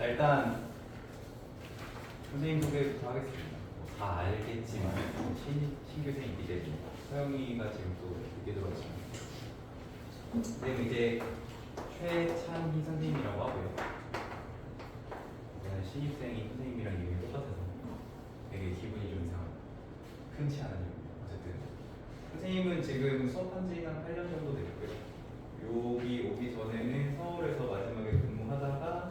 자, 일단 선생님 소개부터 하겠습니다. 다 알겠지만 신규생이기 때문에 서영이가 지금 또 늦게 들어왔지만 선생님 이제 최찬희 선생님이라고 하고요. 저는 신입생이 선생님이랑 이름이 똑같아서 되게 기분이 좀 이상합니다. 흔치 않은 일입니다. 어쨌든 선생님은 지금 수업한 지한 8년 정도 됐고요. 여기 오기 전에는 서울에서 마지막에 근무하다가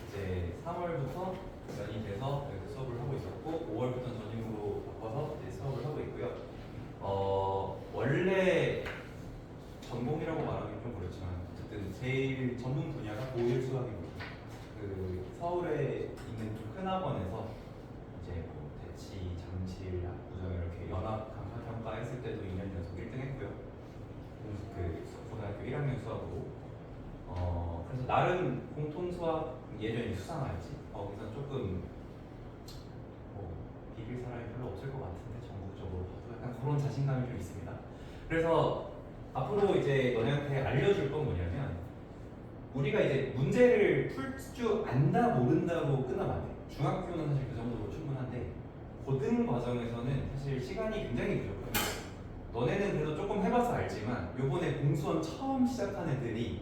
이제 3월부터 연이 돼서 여기서 수업을 하고 있었고 5월부터 전임으로 바꿔서 이제 수업을 하고 있고요. 원래 전공이라고 말하기 좀 그렇지만 어쨌든 제일 전문 분야가 보일 수학입니다. 그 서울에 있는 좀 큰 학원에서 이제 뭐 대치, 잠실, 압구정 이렇게 연합 강사 평가했을 때도 2년 연속 1등 했고요. 그 고등학교 1학년 수학으로 그래서 나름 공통 수학 예전에 수상할지 거기서 조금 비빌 사람이 별로 없을 것 같은데 전국적으로 봐도 약간 그런 자신감이 좀 있습니다. 그래서 앞으로 이제 너네한테 알려줄 건 뭐냐면 우리가 이제 문제를 풀 줄 안다 모른다로 끝나면 안 돼. 중학교는 사실 그 정도로 충분한데 고등 과정에서는 사실 시간이 굉장히 부족합니다. 너네는 그래도 조금 해봐서 알지만 요번에 공수원 처음 시작한 애들이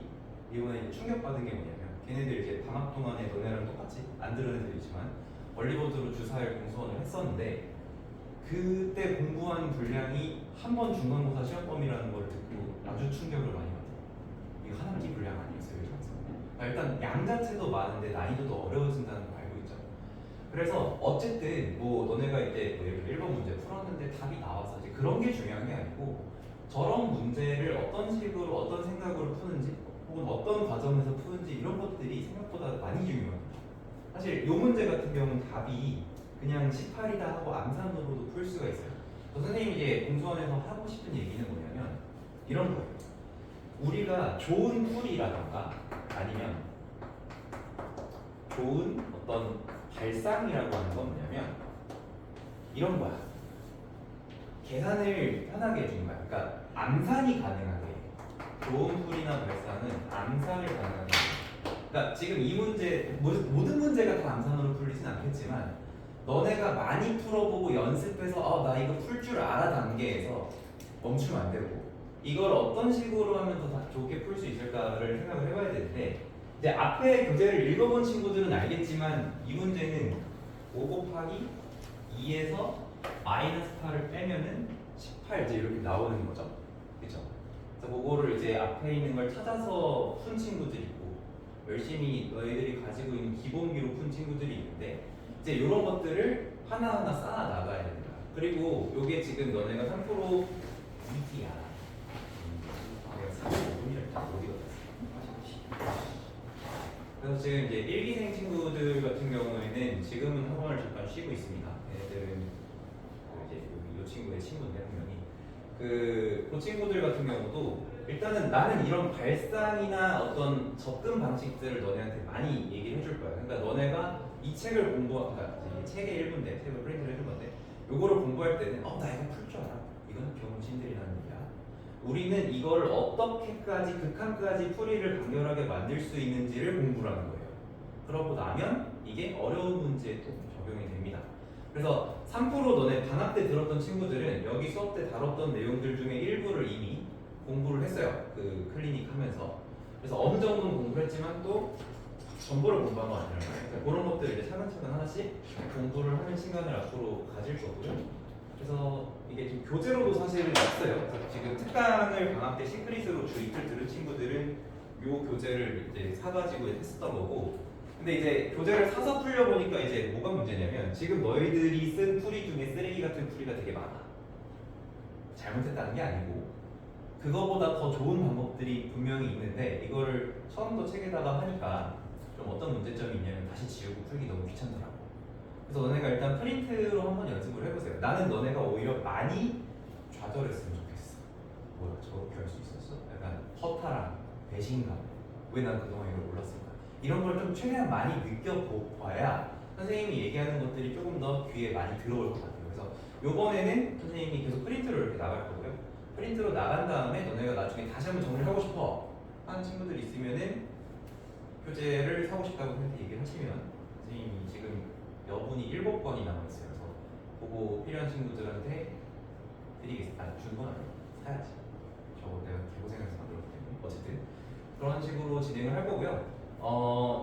이번에 충격받은 게 뭐냐면 걔네들 이제 방학 동안에 너네랑 똑같이 안 들은 애들이지만 원리보드로 주사일 공수원을 했었는데 그때 공부한 분량이 한 번 중간고사 시험 범위라는 걸 듣고 아주 충격을 많이 받아요. 이거 한 학기 분량 아니었어요. 일단 양 자체도 많은데 난이도도 어려워진다는 거 알고 있죠. 그래서 어쨌든 뭐 너네가 이제 뭐 예를 들어 1번 문제 풀었는데 답이 나와서 이제 그런 게 중요한 게 아니고 저런 문제를 어떤 식으로 어떤 생각으로 푸는지 혹은 어떤 과정에서 푸는지 이런 것들이 생각보다 많이 중요합니다. 사실 이 문제 같은 경우는 답이 그냥 18이다 하고 암산으로도 풀 수가 있어요. 선생님이 이제 공수원에서 하고 싶은 얘기는 뭐냐면 이런 거예요. 우리가 좋은 풀이라던가 아니면 좋은 어떤 발상이라고 하는 건 뭐냐면 이런 거야. 계산을 편하게 해주는 거야. 그러니까 암산이 가능하게 좋은 풀이나 발상은 암산을 가능하게 해요. 그러니까 지금 이 문제 모든 문제가 다 암산으로 풀리진 않겠지만 너네가 많이 풀어보고 연습해서 나 이거 풀 줄 알아 단계에서 멈추면 안 되고 이걸 어떤 식으로 하면 더 좋게 풀 수 있을까를 생각을 해봐야 되는데 이제 앞에 교재를 읽어본 친구들은 알겠지만 이 문제는 5 곱하기 2에서 마이너스 8을 빼면은 18 이제 이렇게 나오는 거죠. 그렇죠? 그래서 그거를 이제 앞에 있는 걸 찾아서 푼 친구들이 있고 열심히 너희들이 가지고 있는 기본기로 푼 친구들이 있는데 이제 이런 것들을 하나하나 쌓아 나가야 됩니다. 그리고 이게 지금 너네가 3% 위기야. 45분이랄까 어디 갔어? 그래서 지금 이제 1기생 친구들 같은 경우에는 지금은 학원을 잠깐 쉬고 있습니다. 얘들은 이제 이 친구의 친구인데 한 명이 그 친구들 같은 경우도 일단은 나는 이런 발상이나 어떤 접근 방식들을 너네한테 많이 얘기를 해줄 거야. 그러니까 너네가 이 책을 그러니까 이 책의 일부인데 책을 프린트를 해준 건데 요거를 공부할 때는 나 이거 풀 줄 알아. 이건 병신들이라는 얘기야. 우리는 이걸 어떻게까지 극한까지 풀이를 간결하게 만들 수 있는지를 공부를 하는 거예요. 그러고 나면 이게 어려운 문제에 또 적용이 됩니다. 그래서 3% 너네 방학 때 들었던 친구들은 여기 수업 때 다뤘던 내용들 중에 일부를 이미 공부를 했어요. 그 클리닉 하면서. 그래서 어느 정도는 공부를 했지만 또 전부를 공부한 건 아니라요. 그러니까 그런 것들을 이제 차근차근 하나씩 공부를 하는 시간을 앞으로 가질 거고요. 그래서 이게 지금 교재로도 사실 있어요. 그래서 지금 특강을 방학 때 시크릿으로 주 이틀 들은 친구들은 요 교재를 이제 사가지고 했었던 거고, 근데 이제 교재를 사서 풀려보니까 이제 뭐가 문제냐면 지금 너희들이 쓴 풀이 중에 쓰레기 같은 풀이가 되게 많아. 잘못했다는 게 아니고 그거보다 더 좋은 방법들이 분명히 있는데 이걸 처음부터 책에다가 하니까 좀 어떤 문제점이 있냐면 다시 지우고 풀기 너무 귀찮더라고. 그래서 너네가 일단 프린트로 한번 연습을 해보세요. 나는 너네가 오히려 많이 좌절했으면 좋겠어. 뭐야 저렇게 할 수 있었어? 약간 허탈함, 배신감. 왜 난 그동안 이걸 몰랐을까? 이런 걸 좀 최대한 많이 느껴봐야 선생님이 얘기하는 것들이 조금 더 귀에 많이 들어올 것 같아요. 그래서 요번에는 선생님이 계속 프린트로 이렇게 나갈 거고요. 프린트로 나간 다음에 너네가 나중에 다시 한번 정리를 하고 싶어 하는 친구들이 있으면은 표제를 사고 싶다고 선생님한테 얘기를 하시면 선생님이 지금 여분이 7권이 남아있어요. 그래서 그거 필요한 친구들한테 드리겠습니다. 아, 주는 건 아니에요. 사야지. 저거 내가 개고생해서 만들었기 때문에. 어쨌든 그런 식으로 진행을 할 거고요.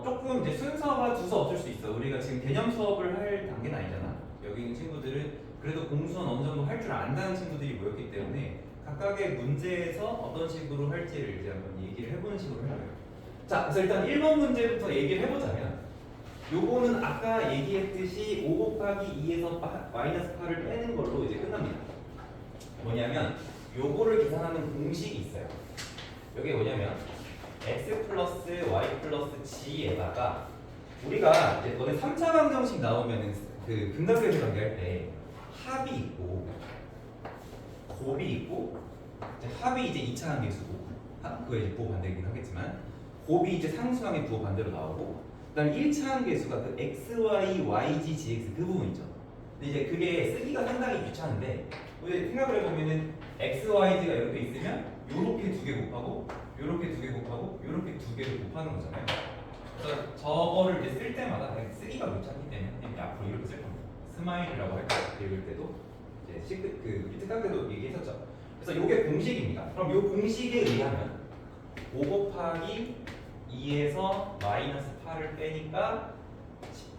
조금 이제 순서가 두서 없을 수 있어. 우리가 지금 개념 수업을 할 단계는 아니잖아. 여기 있는 친구들은 그래도 공수는 어느 정도 할 줄 안다는 친구들이 모였기 때문에 각각의 문제에서 어떤 식으로 할지를 이제 한번 얘기를 해보는 식으로 할 거예요. 자, 그래서 일단 1번 문제부터 얘기를 해보자면 요거는 아까 얘기했듯이 5 곱하기 2에서 마이너스 8을 빼는 걸로 이제 끝납니다. 뭐냐면 요거를 계산하는 공식이 있어요. 여기 뭐냐면 x 플러스 y 플러스 g에다가 우리가 이제 너네 3차 방정식 나오면은 그 분담계수 관계할 때 합이 있고 곱이 있고 이제 합이 이제 2차 함계수고 그거 이제 부호 반대이긴 하겠지만 곱이 이제 상수항의 부호 반대로 나오고 그다음에 1차 함계수가 그 x, y, y, g, gx 그 부분 있죠. 근데 이제 그게 쓰기가 상당히 귀찮은데 우리 생각을 해보면은 x, y, g가 이렇게 있으면 요렇게 두 개 곱하고 요렇게 두 개 곱하고 요렇게 두 개를 곱하는 거잖아요. 그래서 저거를 이제 쓸 때마다 그냥 쓰기가 귀찮기 때문에 앞으로 이렇게 쓸 겁니다. 스마일이라고 할 거예요. 읽을 때도 이제 시크 그 특강 때도 얘기했었죠. 그래서 요게 공식입니다. 그럼 요 공식에 의하면 5 곱하기 2에서 마이너스 8을 빼니까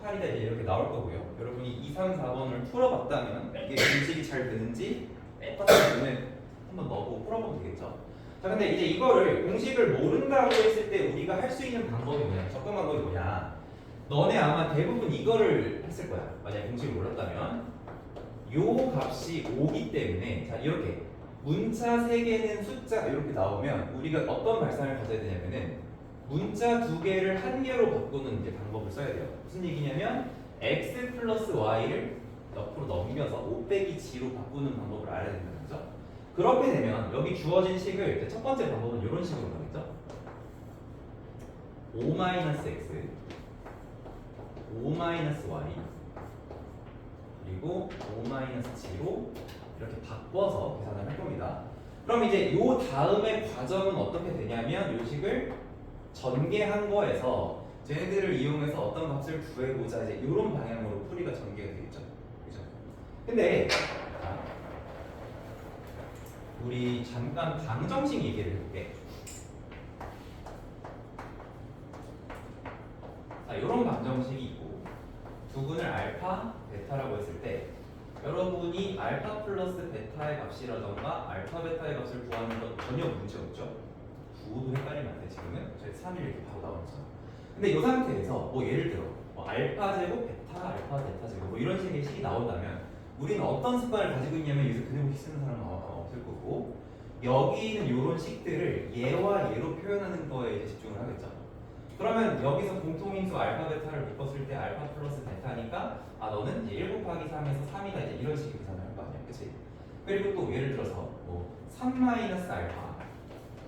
18이다 이제 이렇게 나올 거고요. 여러분이 2, 3, 4번을 풀어봤다면 이게 공식이 잘 되는지 똑같은 눈에 한번 넣어보고 풀어보면 되겠죠. 자, 근데 이제 이거를 공식을 모른다고 했을 때 우리가 할 수 있는 방법이 뭐냐? 접근 방법이 뭐냐? 너네 아마 대부분 이거를 했을 거야. 만약에 공식을 몰랐다면 요 값이 5기 때문에 자 이렇게 문자 3개는 숫자 이렇게 나오면 우리가 어떤 발상을 가져야 되냐면은 문자 2개를 1개로 바꾸는 이제 방법을 써야 돼요. 무슨 얘기냐면 x 플러스 y를 옆으로 넘겨서 5 빼기 g로 바꾸는 방법을 알아야 된다는 거죠. 그렇게 되면 여기 주어진 식을 첫 번째 방법은 이런 식으로 가겠죠. 5-x 5-y 그리고 5-g로 이렇게 바꿔서 계산을 할 겁니다. 그럼 이제 요 다음의 과정은 어떻게 되냐면 요 식을 전개한 거에서 쟤네들을 이용해서 어떤 값을 구해보자 이제 이런 방향으로 풀이가 전개가 되겠죠. 그죠? 근데 우리 잠깐 방정식 얘기를 해볼게. 자, 이런 방정식이 있고 두근을 알파, 베타라고 했을 때 여러분이 알파 플러스 베타의 값이라던가 알파, 베타의 값을 구하는 건 전혀 문제 없죠. 구호도 헷갈리면 안 돼. 지금은 저희 3일 이렇게 바로 나오죠. 근데 이 상태에서 뭐 예를 들어 알파 제곱, 베타, 알파, 베타 제곱 뭐 이런 식의 식이 나온다면 우리는 어떤 습관을 가지고 있냐면 요새 그네고식 쓰는 사람은 없을 거고 여기 있는 이런 식들을 얘와 얘로 표현하는 거에 이제 집중을 하겠죠. 그러면 여기서 공통인수 알파, 베타를 묶었을 때 알파 플러스 베타니까 아 너는 이제 1 곱하기 3에서 3이다 이제 이런 식의 계산을 할 거 아니야. 그치? 그리고 또 예를 들어서 뭐 3 마이너스 알파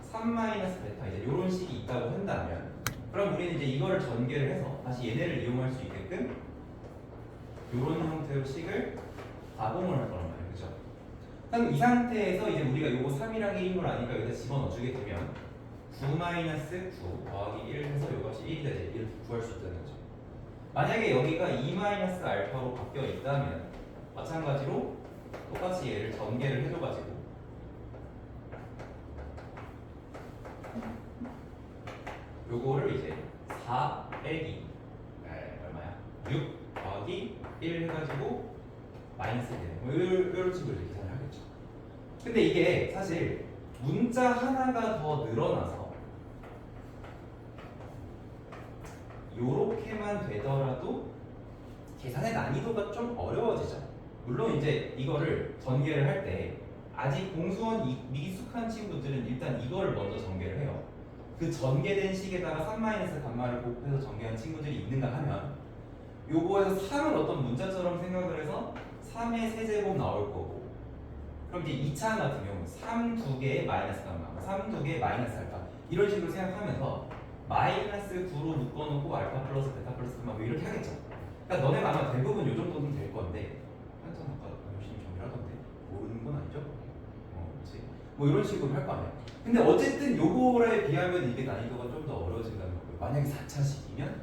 3 마이너스 베타 이제 이런 식이 있다고 한다면 그럼 우리는 이제 이거를 전개를 해서 다시 얘네를 이용할 수 있게끔 이런 형태의 식을 가공을 할 거란 말이에요. 그죠? 그럼 이 상태에서 이제 우리가 요거 3이랑 1인 걸 아니까 여기다 집어넣어 주게 되면 9 마이너스 9 더하기 1 해서 요 값이 1이다 이제 이렇게 구할 수 있다는 거죠. 만약에 여기가 2 마이너스 알파로 바뀌어 있다면 마찬가지로 똑같이 얘를 전개를 해줘가지고 요거를 이제 4 빼기 얼마야? 6 더하기 1 해가지고 마이너스 1 되네. 뭐 이런 식으로 이렇게 계산을 하겠죠. 근데 이게 사실 문자 하나가 더 늘어나서 요렇게만 되더라도 계산의 난이도가 좀 어려워지죠. 물론 이제 이거를 전개를 할 때 아직 공수원 미숙한 친구들은 일단 이거를 먼저 전개를 해요. 그 전개된 식에다가 3 마이너스 감마를 곱해서 전개한 친구들이 있는가 하면 요거에서 3을 어떤 문자처럼 생각을 해서 3의 세제곱 나올 거고 그럼 이제 2차 같은 경우 3 두 개의 마이너스 감마 3 두 개의 마이너스 알파 이런 식으로 생각하면서 마이너스 9로 묶어놓고 알파 플러스 베타 플러스 감마 뭐 이렇게 하겠죠. 그러니까 너네가 아마 대부분 요 정도는 될 건데 한참 아까 열심히 정리를 하던데 모르는 건 아니죠? 그렇지. 뭐 이런 식으로 할 거 아니야. 근데 어쨌든 요거에 비하면 이게 난이도가 좀 더 어려워진다는 거고요. 거예요. 만약에 4차식이면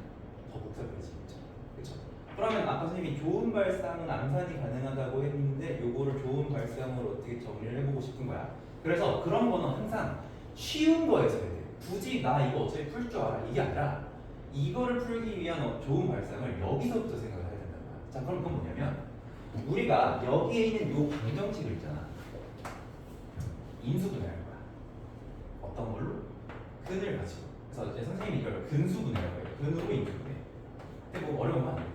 더 복잡해지겠죠. 그렇죠? 그러면 아까 선생님이 좋은 발상은 암산이 가능하다고 했는데 요거를 좋은 발상으로 어떻게 정리를 해보고 싶은 거야. 그래서 그런 거는 항상 쉬운 거에서 해야 돼요. 굳이 나 이거 어차피 풀 줄 알아 이게 아니라 이거를 풀기 위한 좋은 발상을 여기서부터 생각을 해야 된단 말이야. 자, 그럼 그건 뭐냐면 우리가 여기에 있는 요 방정식을 있잖아. 인수분해할 거야. 어떤 걸로? 근을 가지고. 그래서 이제 선생님이 이걸 근수분해라고 해요. 근으로 인수분해. 근데 뭐 어려운 거 아니에요.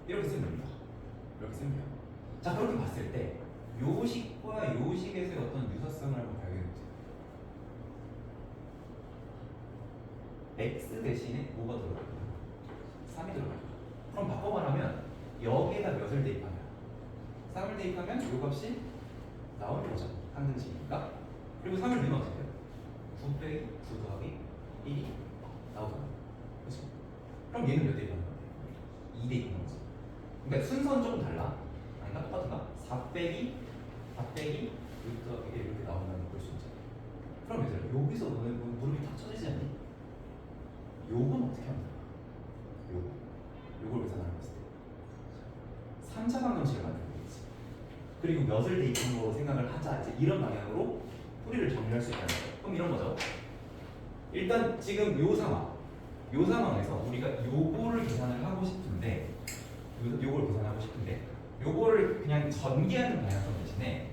이렇게 쓰면 됩니다. 이렇게 쓰면 돼요. 자, 그렇게 봤을 때 요식과 요식에서의 어떤 유사성을 한번 발견해보세요. x 대신에 뭐가 들어가요? 3이 들어가요. 그럼 바꿔 말하면 여기에다 몇을 대입하면 3을 대입하면 요 값이 나오는 거죠. 항등식이니까. 그리고 3을 넣으면 어떻게 돼요? 9 빼기 9 더하기 1이 나오잖아요. 그렇죠? 그럼 얘는 몇 대입하는 거예요? 2 대입하는 거죠. 그러니까 순서는 조금 달라. 아닌가? 똑같은가? 4 빼기 6 더하기 1 이렇게 나온다는 걸 볼 수 있죠. 그럼 얘들아 여기서 너네 무릎이 탁 쳐지지 않니? 요건 어떻게 하면 될까? 요걸 계산하는 거지. 3차 방정식을 만들면 되겠지. 그리고 몇을 대입한 거로 생각을 하자. 이제 이런 방향으로 풀이를 정리할 수 있다는 거예요. 그럼 이런 거죠. 일단 지금 요 상황에서 우리가 요거를 계산을 하고 싶은데 요걸 계산하고 싶은데 요거를 그냥 전개하는 방향성 대신에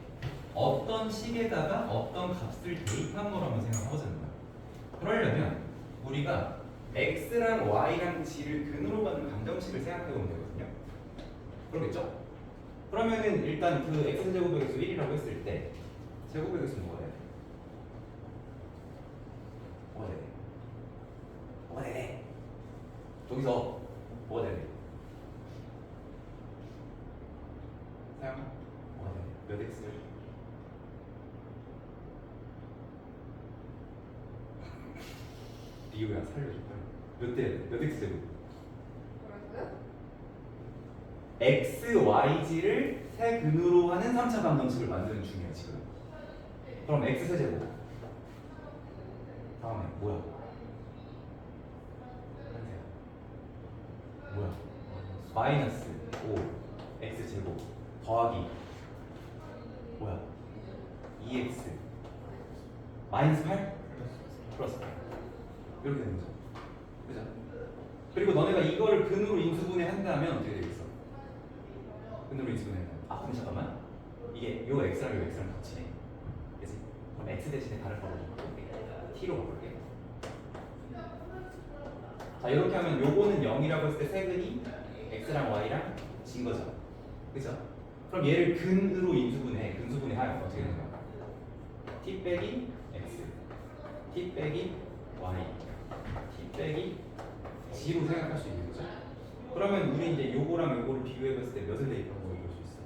어떤 식에다가 어떤 값을 대입한 거라고 생각하보자는 거예요. 그러려면 우리가 x랑 y랑 g를 근으로 받는 방정식을 생각해 보면 되거든요. 그러겠죠? 그러면은 일단 그 x제곱의 수 1이라고 했을 때 제곱의 수 뭐가 돼야 돼? 뭐가 돼야 돼? 뭐가 돼야 돼? 저기서 뭐가 돼야 돼? 사용? 뭐가 돼야 돼? 몇 x를? 리우야 살려줘. 몇 대? 몇 x 제곱? x, y, g를 세 근으로 하는 3차 방정식을 만드는 중이에요 지금. 그럼 x 세제곱 다음에 뭐야? 뭐야? 마이너스 5 x 제곱 더하기 뭐야? 2x 마이너스 8 플러스 8 이렇게 되는 거죠. 그죠? 그리고 너네가 이거를 근으로 인수분해 한다면 어떻게 되겠어? 근으로 인수분해 한다면 근데 잠깐만 이게 요 x랑 요 x랑 같이네. 그치? 그럼 x 대신에 다른 걸로 좀 바꿀게. t로 바꿀게. 자 이렇게 하면 요거는 0이라고 했을 때 세근이 x랑 y랑 진 거죠. 그죠? 그럼 얘를 근으로 근수분해 하면 어떻게 되는 거야? t 빼기 x t 빼기 y t 빼기 g로 생각할 수 있는 거죠. 그러면 우리 이제 요거랑 요거를 비교해봤을 때 몇을 대입한 거로 볼 수 있어?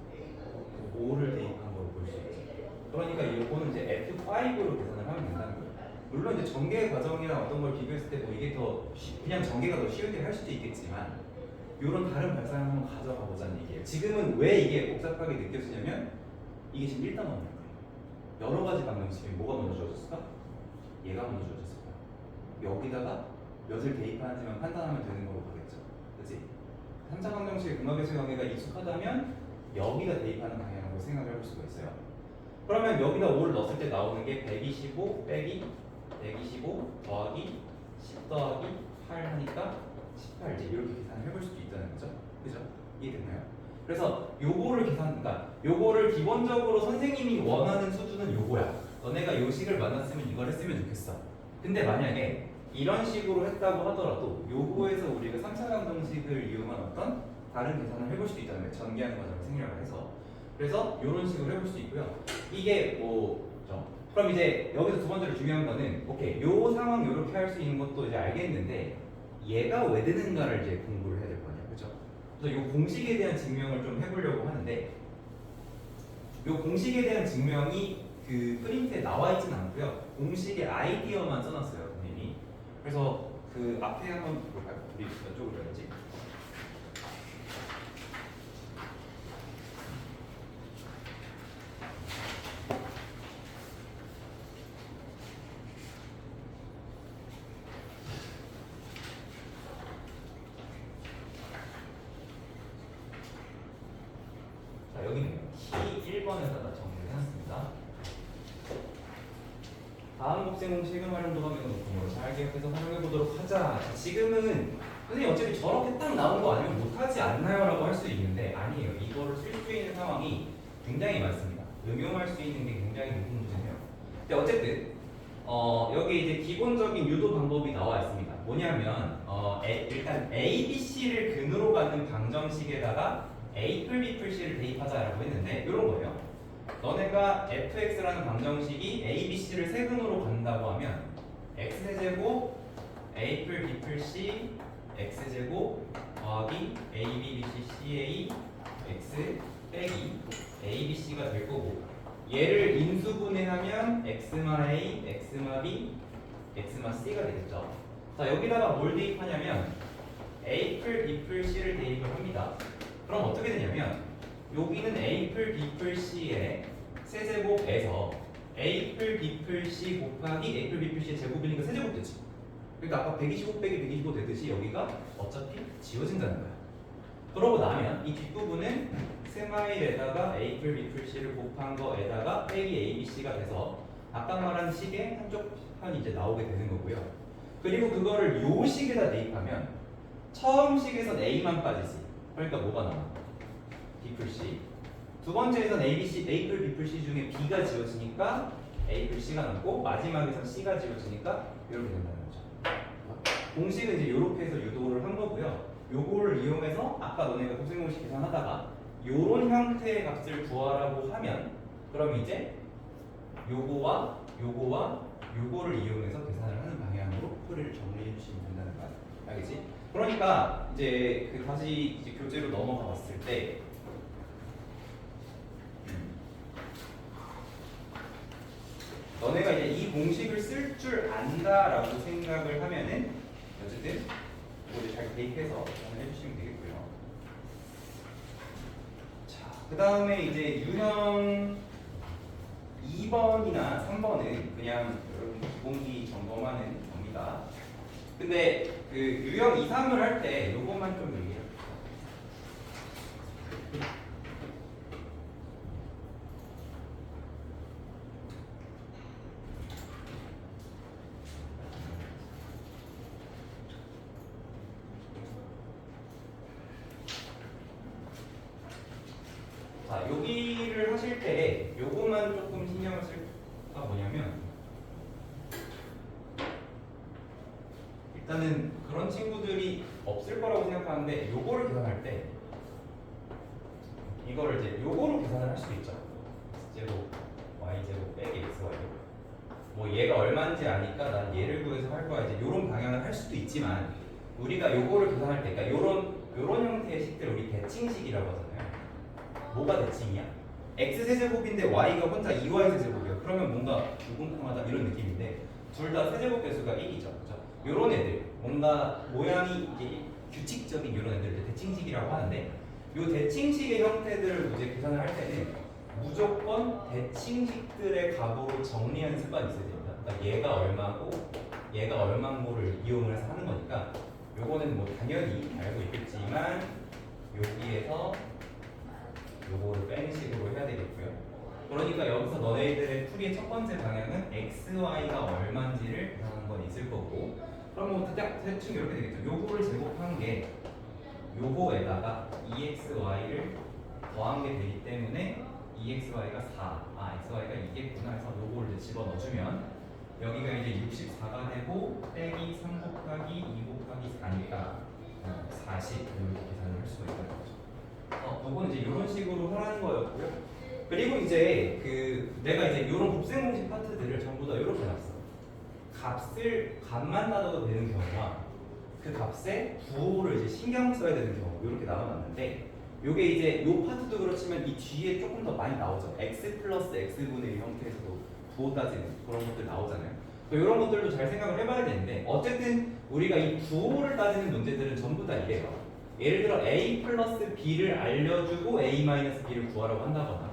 5를 대입한 거로 볼 수 있죠. 그러니까 요거는 이제 F5로 계산을 하면 된다는 거예요. 물론 이제 전개 과정이랑 어떤 걸 비교했을 때 뭐 이게 더 그냥 전개가 더 쉬운데 할 수도 있겠지만 요런 다른 발상을 한번 가져가 보자는 얘기예요. 지금은 왜 이게 복잡하게 느껴지냐면 이게 지금 1단원인 거예요. 여러 가지 방정식이 뭐가 먼저 주어졌을까? 얘가 먼저 주어졌을 거야. 여기다가 몇을 대입하는지만 판단하면 되는 거로 가겠죠. 그치? 3차 방정식의 근각계수 관계가 익숙하다면 여기다 대입하는 방향으로 생각을 해볼 수가 있어요. 그러면 여기다 5를 넣었을 때 나오는 게 125 빼기 125 더하기 10 더하기 8 하니까 18 이제 이렇게 계산을 해볼 수도 있다는 거죠. 그죠? 이해됐나요? 그래서 요거를 그러니까 요거를 기본적으로 선생님이 원하는 수준은 요거야. 너네가 요 식을 만났으면 이걸 했으면 좋겠어. 근데 만약에 이런 식으로 했다고 하더라도 요거에서 우리가 3차 방정식을 이용한 어떤 다른 계산을 해볼 수도 있다는 거예요. 전개하는 과정을 생략을 해서. 그래서 이런 식으로 해볼 수 있고요. 이게 뭐죠? 그럼 이제 여기서 두 번째로 중요한 거는 오케이 요 상황 요렇게 할 수 있는 것도 이제 알겠는데 얘가 왜 되는가를 이제 공부를 해야 될 거 아니야, 그렇죠? 그래서 요 공식에 대한 증명을 좀 해보려고 하는데 요 공식에 대한 증명이 그 프린트에 나와 있진 않고요. 공식의 아이디어만 써놨어요, 선생님이. 그래서 그 앞에 한번 볼까요? 우리 이쪽으로 해야지. 곱셈 공식은 활용도 하면 높음으로 잘 기억해서 활용해 보도록 하자. 자, 지금은 선생님 어차피 저렇게 딱 나온 거 아니면 못하지 않나요? 라고 할 수 있는데 아니에요. 이거를 쓸 수 있는 상황이 굉장히 많습니다. 응용할 수 있는 게 굉장히 높은 문제네요. 근데 어쨌든 여기 이제 기본적인 유도 방법이 나와 있습니다. 뭐냐면 일단 A, B, C를 근으로 갖는 방정식에다가 A 풀 B 풀 C를 대입하자라고 했는데 이런 거예요. 너네가 fx라는 방정식이 A, B, C를 세근으로 간다고 하면 x제곱 A 풀 B 풀 C x제곱 더하기 A, B, B, C, C, A x 빼기 A, B, C가 될 거고 얘를 인수분해하면 x마 A, x마 B, x마 C가 되겠죠. 자 여기다가 뭘 대입하냐면 A 풀 B 풀 C를 대입을 합니다. 그럼 어떻게 되냐면 여기는 A 풀 B 풀 C의 세제곱에서 A 풀 B 풀 C 곱하기 A 풀 B 풀 C의 제곱이니까 세제곱 되지. 그러니까 아까 125 빼기 125 되듯이 여기가 어차피 지워진다는 거야. 그러고 나면 이 뒷부분은 스마일에다가 A 풀 B 풀 C를 곱한 거에다가 빼기 A, B, C가 돼서 아까 말한 식의 한쪽 편이 이제 나오게 되는 거고요. 그리고 그거를 요 식에다 대입하면 처음 식에선 A만 빠지지. 그러니까 뭐가 나와? B 풀 C. 두 번째에선 A, B, C, A 풀 B 풀 C 중에 B가 지워지니까 A 풀 C가 남고 마지막에선 C가 지워지니까 이렇게 된다는 거죠. 공식은 이제 이렇게 해서 유도를 한 거고요. 요거를 이용해서 아까 너네가 곱셈 공식 계산하다가 요런 형태의 값을 구하라고 하면 그럼 이제 요거와 요거와 요거를 이용해서 계산을 하는 방향으로 풀이를 정리해 주시면 된다는 거야. 알겠지? 그러니까 이제 다시 이제 교재로 넘어가 봤을 때 너네가 이제 이 공식을 쓸 줄 안다라고 생각을 하면은 어쨌든 이거를 잘 대입해서 계산을 해주시면 되겠고요. 자, 그 다음에 이제 유형 2번이나 3번은 그냥 여러분 기본기 점검하는 겁니다. 근데 그 유형 2, 3을 할 때 요것만 좀 얘기해요. 자, 여기를 하실 때 요것만 조금 신경을 쓸까 뭐냐면 일단은 그런 친구들이 없을 거라고 생각하는데 요거를 계산할 때 이거를 이제 요거로 계산을 할 수도 있죠. x제곱 y제곱 빼기 xy 뭐 얘가 얼마인지 아니까 난 얘를 구해서 할 거야 이제 요런 방향을 할 수도 있지만 우리가 요거를 계산할 때 그러니까 요런 형태의 식들을 우리 대칭식이라고 하잖아요. 뭐가 대칭이야? x 세제곱인데 y가 혼자 2y 세제곱이야. 그러면 뭔가 무궁무하다 이런 느낌인데 둘 다 세제곱 배수가 1이죠. 그죠? 요런 애들 뭔가 모양이 이게 규칙적인 요런 애들을 대칭식이라고 하는데 요 대칭식의 형태들을 이제 계산을 할 때는 무조건 대칭식들의 값으로 정리하는 습관이 있어야 됩니다. 그러니까 얘가 얼마고 얘가 얼마인 거를 이용을 해서 하는 거니까 요거는 뭐 당연히 알고 있겠지만 여기에서 요거를 빼는 식으로 해야 되겠고요. 그러니까 여기서 너네들의 풀이의 첫 번째 방향은 x, y가 얼마인지를 계산하는 건 있을 거고 그럼 뭐 대충 이렇게 되겠죠. 요거를 제곱한 게 요거에다가 2xy를 더한 게 되기 때문에 2xy가 4, xy가 2겠구나 해서 요거를 이제 집어넣어주면 여기가 이제 64가 되고 빼기 3 곱하기 2 곱하기 4니까 40 이렇게 계산을 할 수가 있다는 거죠. 그건 이제 이런 식으로 하라는 거였고요. 그리고 이제 내가 이제 이런 곱셈 공식 파트들을 전부 다 이렇게 놨어. 값만 놔둬도 되는 경우와 그 값에 부호를 이제 신경 써야 되는 경우 이렇게 나눠놨는데 요게 이제 요 파트도 그렇지만 이 뒤에 조금 더 많이 나오죠. x 플러스 x분의 1 형태에서도 부호 따지는 그런 것들 나오잖아요. 이런 것들도 잘 생각을 해봐야 되는데 어쨌든 우리가 이 부호를 따지는 문제들은 전부 다 이래요. 예를 들어 a 플러스 b를 알려주고 a 마이너스 b를 구하라고 한다거나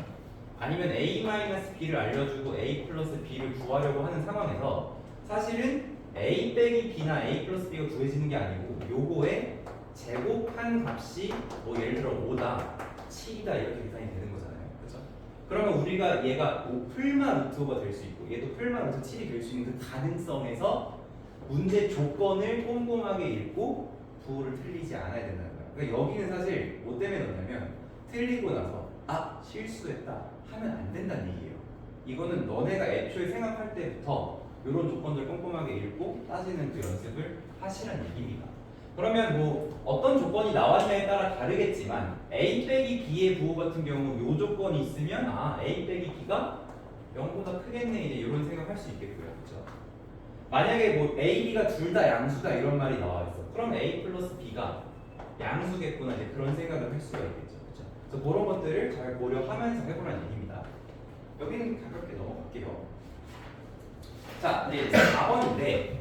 아니면 a 마이너스 b를 알려주고 a 플러스 b를 구하려고 하는 상황에서 사실은 a 빼기 b나 a 플러스 b가 구해지는 게 아니고 요거에 제곱한 값이 뭐 예를 들어 5다, 7이다 이렇게 계산이 되는 거잖아요. 그렇죠? 그러면 우리가 얘가 뭐 풀마 루트 5가 될 수 있고 얘도 풀마 루트 7이 될 수 있는 그 가능성에서 문제 조건을 꼼꼼하게 읽고 부호를 틀리지 않아야 된다는 거야. 그러니까 여기는 사실 뭐 때문에 넣냐면 틀리고 나서 아 실수했다 하면 안 된다는 얘기예요. 이거는 너네가 애초에 생각할 때부터 이런 조건들 꼼꼼하게 읽고 따지는 그 연습을 하시라는 얘기입니다. 그러면 뭐 어떤 조건이 나왔냐에 따라 다르겠지만 A 빼기 B의 부호 같은 경우 요 조건이 있으면 아 A 빼기 B가 0보다 크겠네 이제 이런 생각할 수 있겠고요. 그렇죠? 만약에 뭐 A, B가 둘 다 양수다 이런 말이 나와 있어. 그럼 A 플러스 B가 양수겠구나 이제 그런 생각을 할 수가 있겠죠. 그렇죠? 그래서 그런 것들을 잘 고려하면서 해보라는 얘기입니다. 여기는 가볍게 넘어갈게요. 자, 이제 4번인데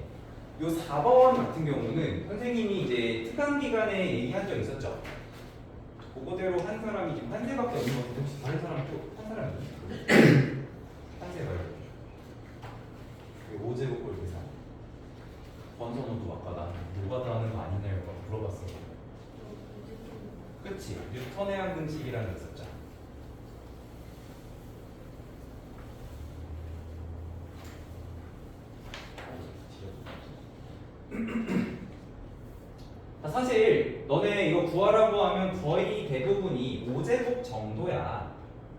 요 4번 같은 경우는 선생님이 이제 특강 기간에 얘기한 적 있었죠. 그거대로 한 사람이 지금 한 세밖에 없는 것 같은데 혹시 다른 사람 또 한 사람이 있나요? 한 세가요. 5제곱 꼴 계산. 권선호도 아까 난 노가다 하는 거 아니냐고 물어봤어. 그치? 뉴턴의 항등식이라는 거 있었죠. 사실 너네 이거 구하라고 하면 거의 대부분이 5제곱 정도야.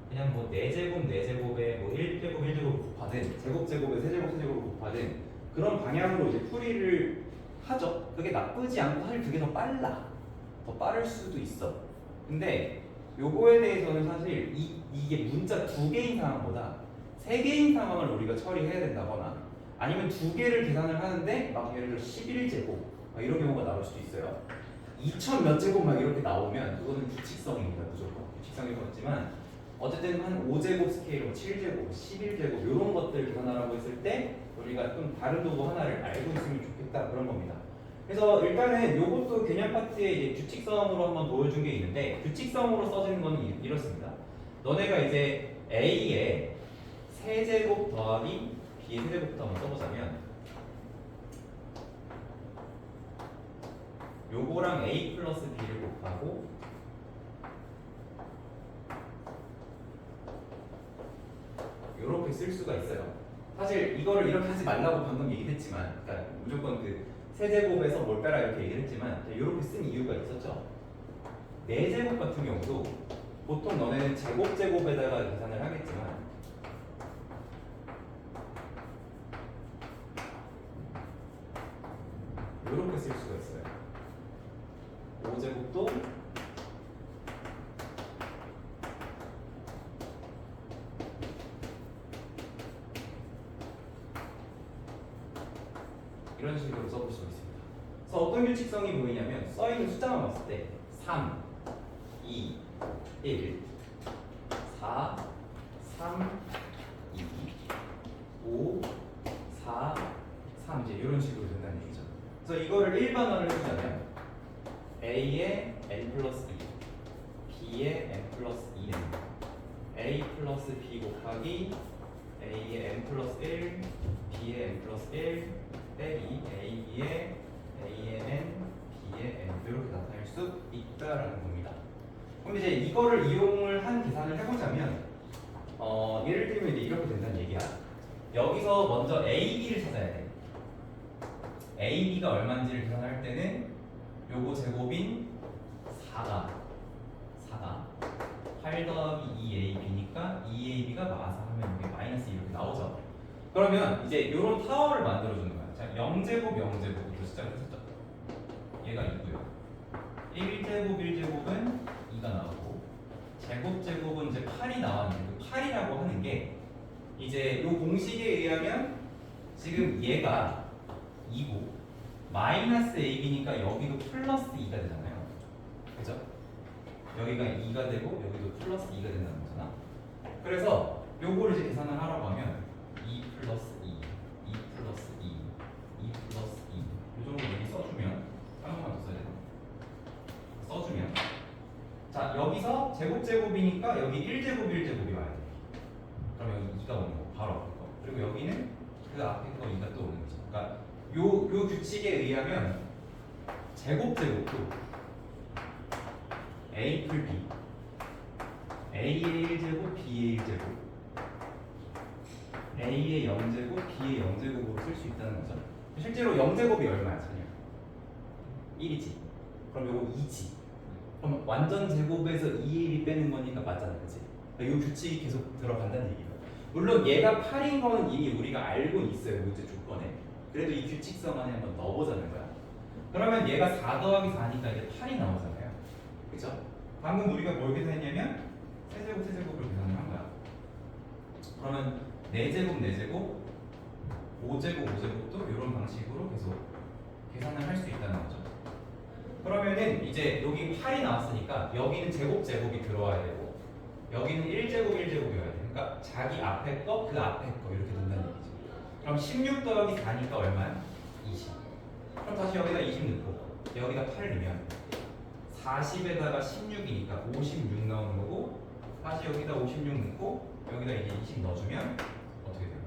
그냥 뭐 4제곱 4제곱에 뭐 1제곱 1제곱 곱하든 제곱제곱에 세제곱 세제곱 곱하든 그런 방향으로 이제 풀이를 하죠. 그게 나쁘지 않고 사실 그게 더 빨라. 더 빠를 수도 있어. 근데 요거에 대해서는 사실 이게 문자 2개인 상황보다 3개인 상황을 우리가 처리해야 된다거나 아니면 2개를 계산을 하는데 막 예를 들어 11제곱 이런 경우가 나올 수도 있어요. 2000 몇 제곱 막 이렇게 나오면 그거는 규칙성입니다. 무조건 규칙성일 것 같지만 어쨌든 한 5제곱 스케일로 7제곱, 11제곱 이런 것들 계산하라고 했을 때 우리가 좀 다른 도구 하나를 알고 있으면 좋겠다 그런 겁니다. 그래서 일단은 이것도 개념 파트에 이제 규칙성으로 한번 보여준 게 있는데 규칙성으로 써지는 거는 이렇습니다. 너네가 이제 A에 세제곱 더하기 B의 세제곱부터 한번 써보자면 요거랑 A 플러스 B를 곱하고 요렇게 쓸 수가 있어요. 사실 이거를 이렇게 하지 말라고 방금 얘기했지만 그러니까 무조건 그 세제곱에서 뭘 빼라 이렇게 얘기를 했지만 이렇게 쓴 이유가 있었죠. 4제곱 같은 경우도 보통 너네는 제곱제곱에다가 계산을 하겠지만 이렇게 쓸 수가 있어요. 5제곱도 이런 식으로 써볼 수 있습니다. 그래서 어떤 규칙성이 보이냐면 써있는 숫자만 봤을 때 3, 2, 1, 4, 3, 2, 5, 4, 3 이제 이런 식으로 된다는 얘기죠. 그래서 이거를 일반화를 해주자면 A의 n 플러스 2, B의 n 플러스 2는 A 플러스 B 곱하기 A의 n 플러스 1, B의 n 플러스 1 빼기 A, B의 A의 n, B의 n 이렇게 나타낼 수 있다라는 겁니다. 그럼 이제 이거를 이용을 한 계산을 해보자면 예를 들면 이제 이렇게 된다는 얘기야. 여기서 먼저 A, B를 찾아야 돼. A, B가 얼마인지를 계산할 때는 요거 제곱인 4가 8 더하기 2AB니까 2AB가 마사하면 이게 마이너스 이렇게 나오죠. 그러면 이제 요런 타워를 만들어주는 거야. 자, 0제곱 0제곱으로 시작을 했었죠. 얘가 2고요. 1제곱 1제곱은 2가 나오고 제곱제곱은 이제 8이 나왔는데 그 8이라고 하는 게 이제 요 공식에 의하면 지금 얘가 2고 마이너스 AB니까 여기도 플러스 2가 되잖아요. 그죠? 여기가 2가 되고 여기도 플러스 2가 된다는 거잖아. 그래서 요거를 이제 계산을 하라고 하면 2 플러스 2, 2 플러스 2, 2 플러스 2 이 정도 여기 써주면 한 번만 더 써야 되나? 써주면 자 여기서 제곱제곱이니까 여기 1제곱 1제곱이 와야 돼. 그럼 여기 2가 오는 거 바로 앞에 거. 그리고 여기는 그 앞에 거 2가 또 오는 거죠. 그러니까 요 규칙에 의하면 제곱제곱도 A 풀 B A의 1제곱, B의 1제곱, A의 0제곱, B의 0제곱으로 쓸 수 있다는 거죠. 실제로 0제곱이 얼마야, 전혀? 1이지. 그럼 요거 2지. 그럼 완전 제곱에서 2의 1이 빼는 거니까 맞잖아, 그치? 이 규칙이 계속 들어간다는 얘기예요. 물론 얘가 8인 거는 이미 우리가 알고 있어요, 문제 조건에. 그래도 이 규칙성 안에 한번 넣어보자는 거야. 그러면 얘가 4 더하기 4니까 이제 8이 나오잖아요. 그쵸? 방금 우리가 뭘 계산했냐면 세제곱 세제곱을 계산을 한 거야. 그러면 4제곱 4제곱 5제곱 5제곱도 이런 방식으로 계속 계산을 할 수 있다는 거죠. 그러면은 이제 여기 8이 나왔으니까 여기는 제곱 제곱이 들어와야 되고 여기는 1제곱 1제곱이어야 돼. 그러니까 자기 앞에 거 그 앞에 거 이렇게 된다는 얘기죠. 그럼 16 더하기 4니까 얼마야? 20. 그럼 다시 여기다 20 넣고 여기다 8 넣으면 40에다가 16이니까 56 나오는 거고 다시 여기다 56 넣고 여기다 이제 20 넣어주면 어떻게 돼요?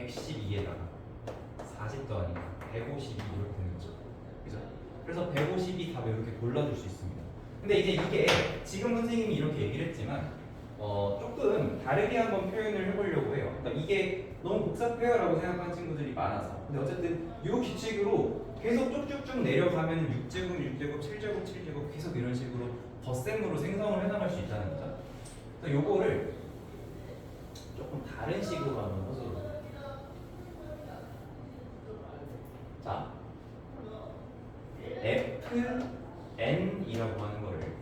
112에다가 40 더하니까 152 이렇게 되는 거죠. 그죠? 그래서 152 답을 이렇게 골라줄 수 있습니다. 근데 이제 이게 지금 선생님이 이렇게 얘기를 했지만 조금 다르게 한번 표현을 해보려고 해요. 그러니까 이게 너무 복잡해요라고 생각하는 친구들이 많아서. 근데 어쨌든 이 규칙으로 계속 쭉쭉쭉 내려가면 6제곱, 6제곱, 7제곱, 7제곱 계속 이런 식으로 덧셈으로 생성을 해나갈 수 있다는 거죠. 그래서 요거를 조금 다른 식으로 한번 해서 자, fn이라고 하는 거를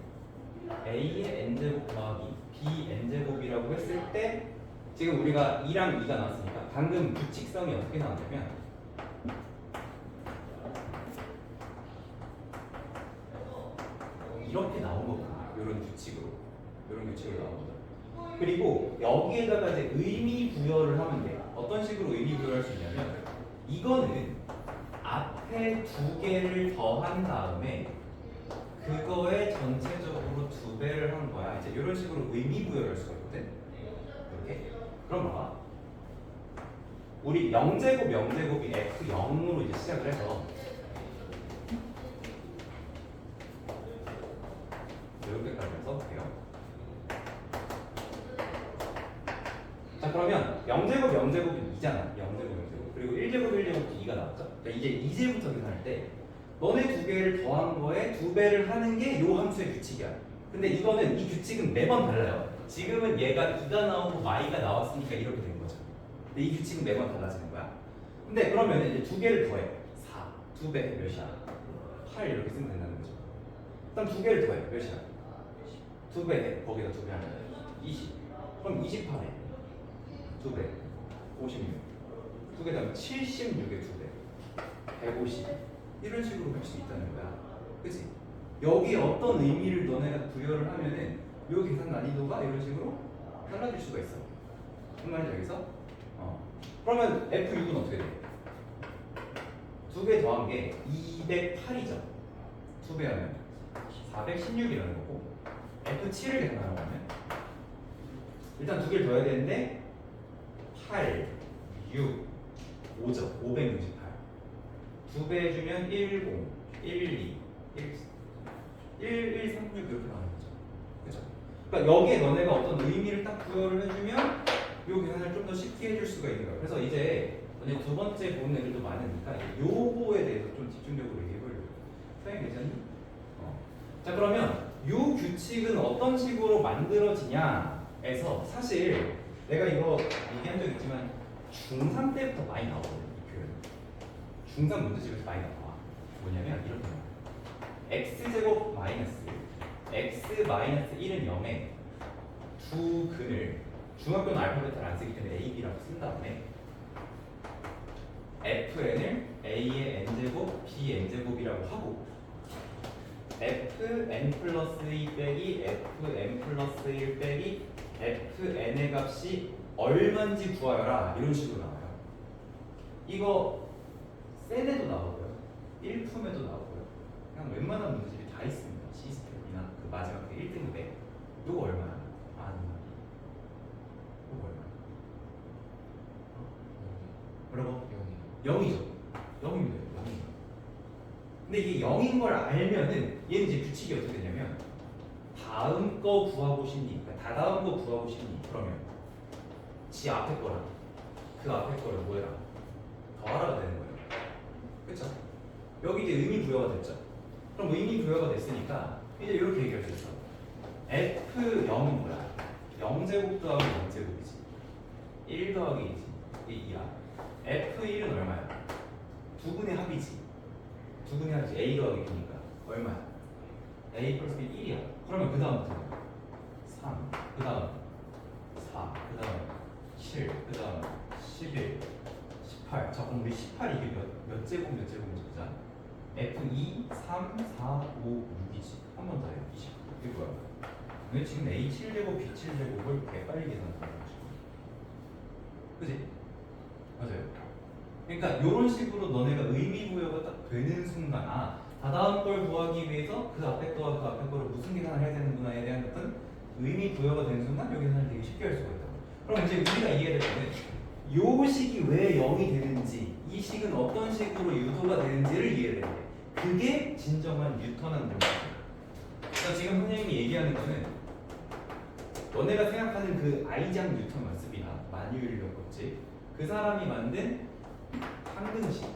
a의 n제곱 더하기 b n제곱이라고 했을 때 지금 우리가 2랑 2가 나왔으니까 방금 규칙성이 어떻게 나왔냐면 이렇게 나온 거거든요. 이런 규칙으로 나온 거죠. 그리고 여기에다가 이제 의미 부여를 하면 돼요. 어떤 식으로 의미 부여를 할 수 있냐면 이거는 앞에 2개를 더한 다음에 그거에 전체적으로 2배를 한 거야. 이제 이런 식으로 의미 부여를 할 수가 있거든. 이렇게. 그럼 봐봐. 우리 0제곱 0제곱이 F0으로 이제 시작을 해서 이렇게까지 써볼게요. 자, 그러면 0제곱 0제곱은 2잖아. 0제곱 0제곱. 그리고 1제곱 1제곱도 2가 나왔죠. 그러니까 이제 이제부터 계산할 때 너네 2개를 더한 거에 2배를 하는 게 이 함수의 규칙이야. 근데 이거는 이 규칙은 매번 달라요. 지금은 얘가 2가 나오고 y가 나왔으니까 이렇게 된 거죠. 근데 이 규칙은 매번 달라지는 거야. 근데 그러면 이제 2개를 더해. 4. 2배 몇이야? 8 이렇게 쓰면 된다는 거죠. 그다음 2개를 더해. 몇이야? 2배 해. 거기다 2배 하면 20. 그럼 28에 2배 56. 2개 더하면 76에 2배 150. 이런 식으로 할 수 있다는 거야. 그치? 여기 어떤 의미를 너네가 부여를 하면은 요 계산 난이도가 이런 식으로 달라질 수가 있어. 무슨 말인지 알겠어? 그러면 F6은 어떻게 돼? 2개 더한 게 208이죠. 2배 하면 416이라는 거고 F7을 계산하라고 하면 일단 2개를 더해야 되는데 8, 6, 5죠. 568. 2배 해주면 10, 12, 1136 이렇게 나오는 거죠. 그죠? 그러니까 여기에 너네가 어떤 의미를 딱 부여를 해주면 이 계산을 좀 더 쉽게 해줄 수가 있는 거야. 그래서 이제 너네 두 번째 보는 애들도 많으니까 요거에 대해서 좀 집중적으로 얘기해보려고. 선생님 괜찮니? 자, 그러면 이 규칙은 어떤 식으로 만들어지냐에서 사실 내가 이거 얘기한 적 있지만 중3 때부터 많이 나오거든요. 이 표현. 중3 문제집에서 많이 나와. 뭐냐면 이렇게 나와. x제곱 마이너스 x 마이너스 1은 0에 두 근을 중학교는 알파벳을 안 쓰기 때문에 a, b라고 쓴 다음에 fn을 a의 n제곱 b n제곱이라고 하고 fn 플러스 2 빼기 fn 플러스 1 빼기 fn의 값이 얼마인지 구하여라 이런 식으로 나와요. 이거 센에도 나오고요 1품에도 나오고요 그냥 웬만한 문제집이 다 있습니다. 시스템이나 그 마지막 그 1등급에 이거 얼마야? 이거 얼마야? 뭐라고? 0이죠. 0입니다. 0이죠. 근데 이게 0인 걸 알면은 얘는 이제 규칙이 어떻게 되냐면 다음 거 구하고 싶니? 그러니까 다다음 거 구하고 싶니? 그러면 지 앞에 거랑 그 앞에 거를 뭐해라? 더하라가 되는 거예요. 그렇죠? 여기 이제 의미 부여가 됐죠. 그럼 의미 부여가 됐으니까 이제 이렇게 얘기할 수 있어. F0은 뭐야? 0제곱 더하기 0제곱이지. 1 더하기 2지. 이게 2야. F1은 얼마야? 두 분의 합이지. 두 분의 합이지. A 더하기 B니까 얼마야? A 플러스 B 1이야. 그러면 그 다음부터 3, 그 다음 4, 그 다음 7, 그 다음 11, 18. 자, 그럼 우리 18 이게 몇 제곱 몇 제곱인지 보자. F2, 3, 4, 5, 6이지. 한 번 더 해요. 20. 이게 뭐야? 근데 지금 A7제곱, B7제곱을 개빨리 계산하는 거지. 그지? 맞아요. 그러니까 이런 식으로 너네가 의미 부여가 딱 되는 순간 다다음 걸 구하기 위해서 그 앞에 거와 그 앞에 거를 무슨 계산을 해야 되는구나에 대한 어떤 의미 부여가 되는 순간 여기 계산을 되게 쉽게 할 수가 있다고. 그럼 이제 우리가 이해해야 될 거는 요 식이 왜 0이 되는지 이 식은 어떤 식으로 유도가 되는지를 이해해야 돼. 그게 진정한 뉴턴한 공식이야. 그래서 지금 선생님이 얘기하는 거는 너네가 생각하는 그 아이작 뉴턴 맞습니다. 만유인력겁지. 그 사람이 만든 항등식,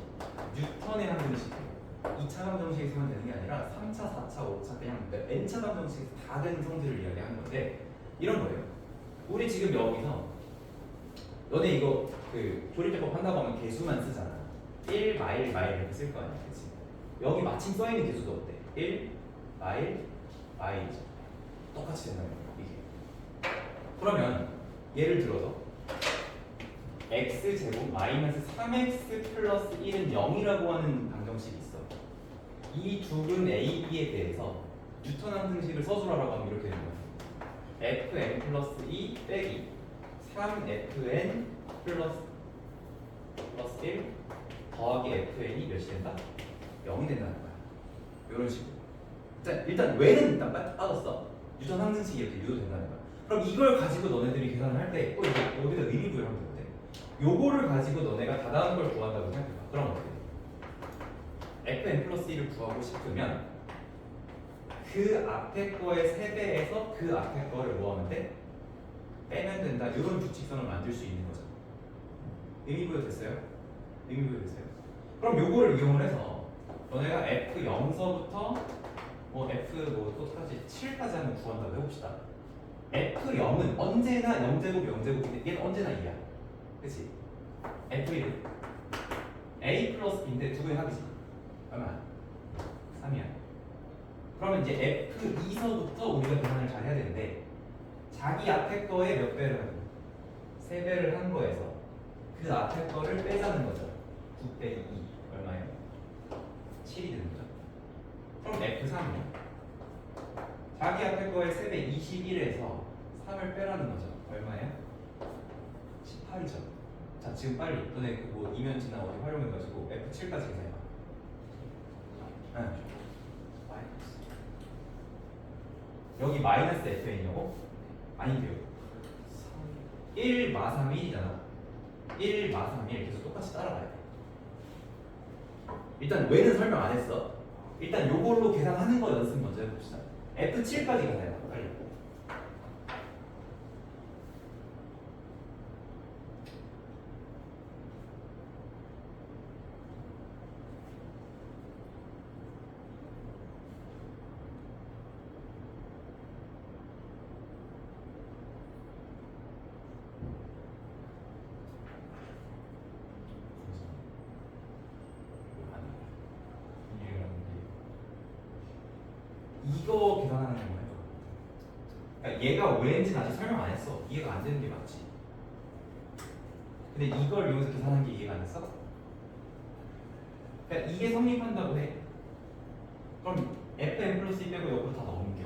뉴턴의 항등식이에요. 2차 방정식에서만 되는 게 아니라 3차, 4차, 5차 그냥 n차 방정식에서 다 되는 성질을 이야기하는 건데 이런 거예요. 우리 지금 여기서 너네 이거 그 조립제법 한다고 하면 개수만 쓰잖아. 1, 마일, 마일 이렇게 쓸 거 아니야, 그치? 여기 마침 써있는 개수도 어때? 1, 마일, 마일이죠. 똑같이 된다는 거야, 이게. 그러면 예를 들어서 x제곱 마이너스 3x 플러스 1은 0이라고 하는 방정식이 있어. 이 두근 A, B에 대해서 뉴턴 항등식을 써주라라고 하면 이렇게 되는 거야. fn 플러스 2 빼기 3fn 플러스 1 더하기 fn이 몇이 된다? 0이 된다는 거야. 이런 식으로. 일단 왜는 일단 빠졌어. 뉴턴 항등식이 이렇게 유도된다는 거야. 그럼 이걸 가지고 너네들이 계산을 할 때 이거 여기다 의미 부여하면 돼. 요거를 가지고 너네가 다다음 걸 구한다고 생각해봐. 그럼 어떻게 돼? fn 플러스 1을 구하고 싶으면 그 앞에 거의 3배에서 그 앞에 거를 뭐 하면 돼? 빼면 된다. 이런 규칙성을 만들 수 있는 거죠. 의미 부여 됐어요? 의미 부여 됐어요? 그럼 요거를 이용을 해서 너네가 F0서부터 뭐 F 뭐 또까지 7까지 한번 구한다고 해봅시다. F0은 언제나 0제곱 0제곱인데 얘는 언제나 2야. 그치? F1은 A 플러스 B인데 두 개의 합이지. 얼마야? 3이야. 그러면 이제 F2서부터 우리가 계산을 잘 해야 되는데 자기 앞에 거에 몇 배를 하고 3배를 한 거에서 그 앞에 거를 빼자는 거죠. 9 빼기 2 얼마예요? 7이 되는 거죠. 그럼 F3이요. 자기 앞에 거에 3배 21에서 3을 빼라는 거죠. 얼마예요? 18이죠. 자 지금 빨리 너네 그뭐 이면지나 어디 활용해가지고 F7까지 계산해봐. 응. 여기 마이너스 fn이고 아닌데요. 1 마 3 1이잖아. 1 마 3 1 계속 똑같이 따라가야 돼. 일단 왜는 설명 안 했어. 일단 요걸로 계산하는 거 연습 먼저 해봅시다. F7까지 계산해봐 빨리. 이거 계산하는 거예요. 그러니까 얘가 왜인지는 아직 설명 안 했어. 이해가 안 되는 게 맞지. 근데 이걸 이용해서 계산하는 게 이해가 안 됐어? 그러니까 이게 성립한다고 해. 그럼 fn 플러스 2 빼고 옆으로 다 넘겨.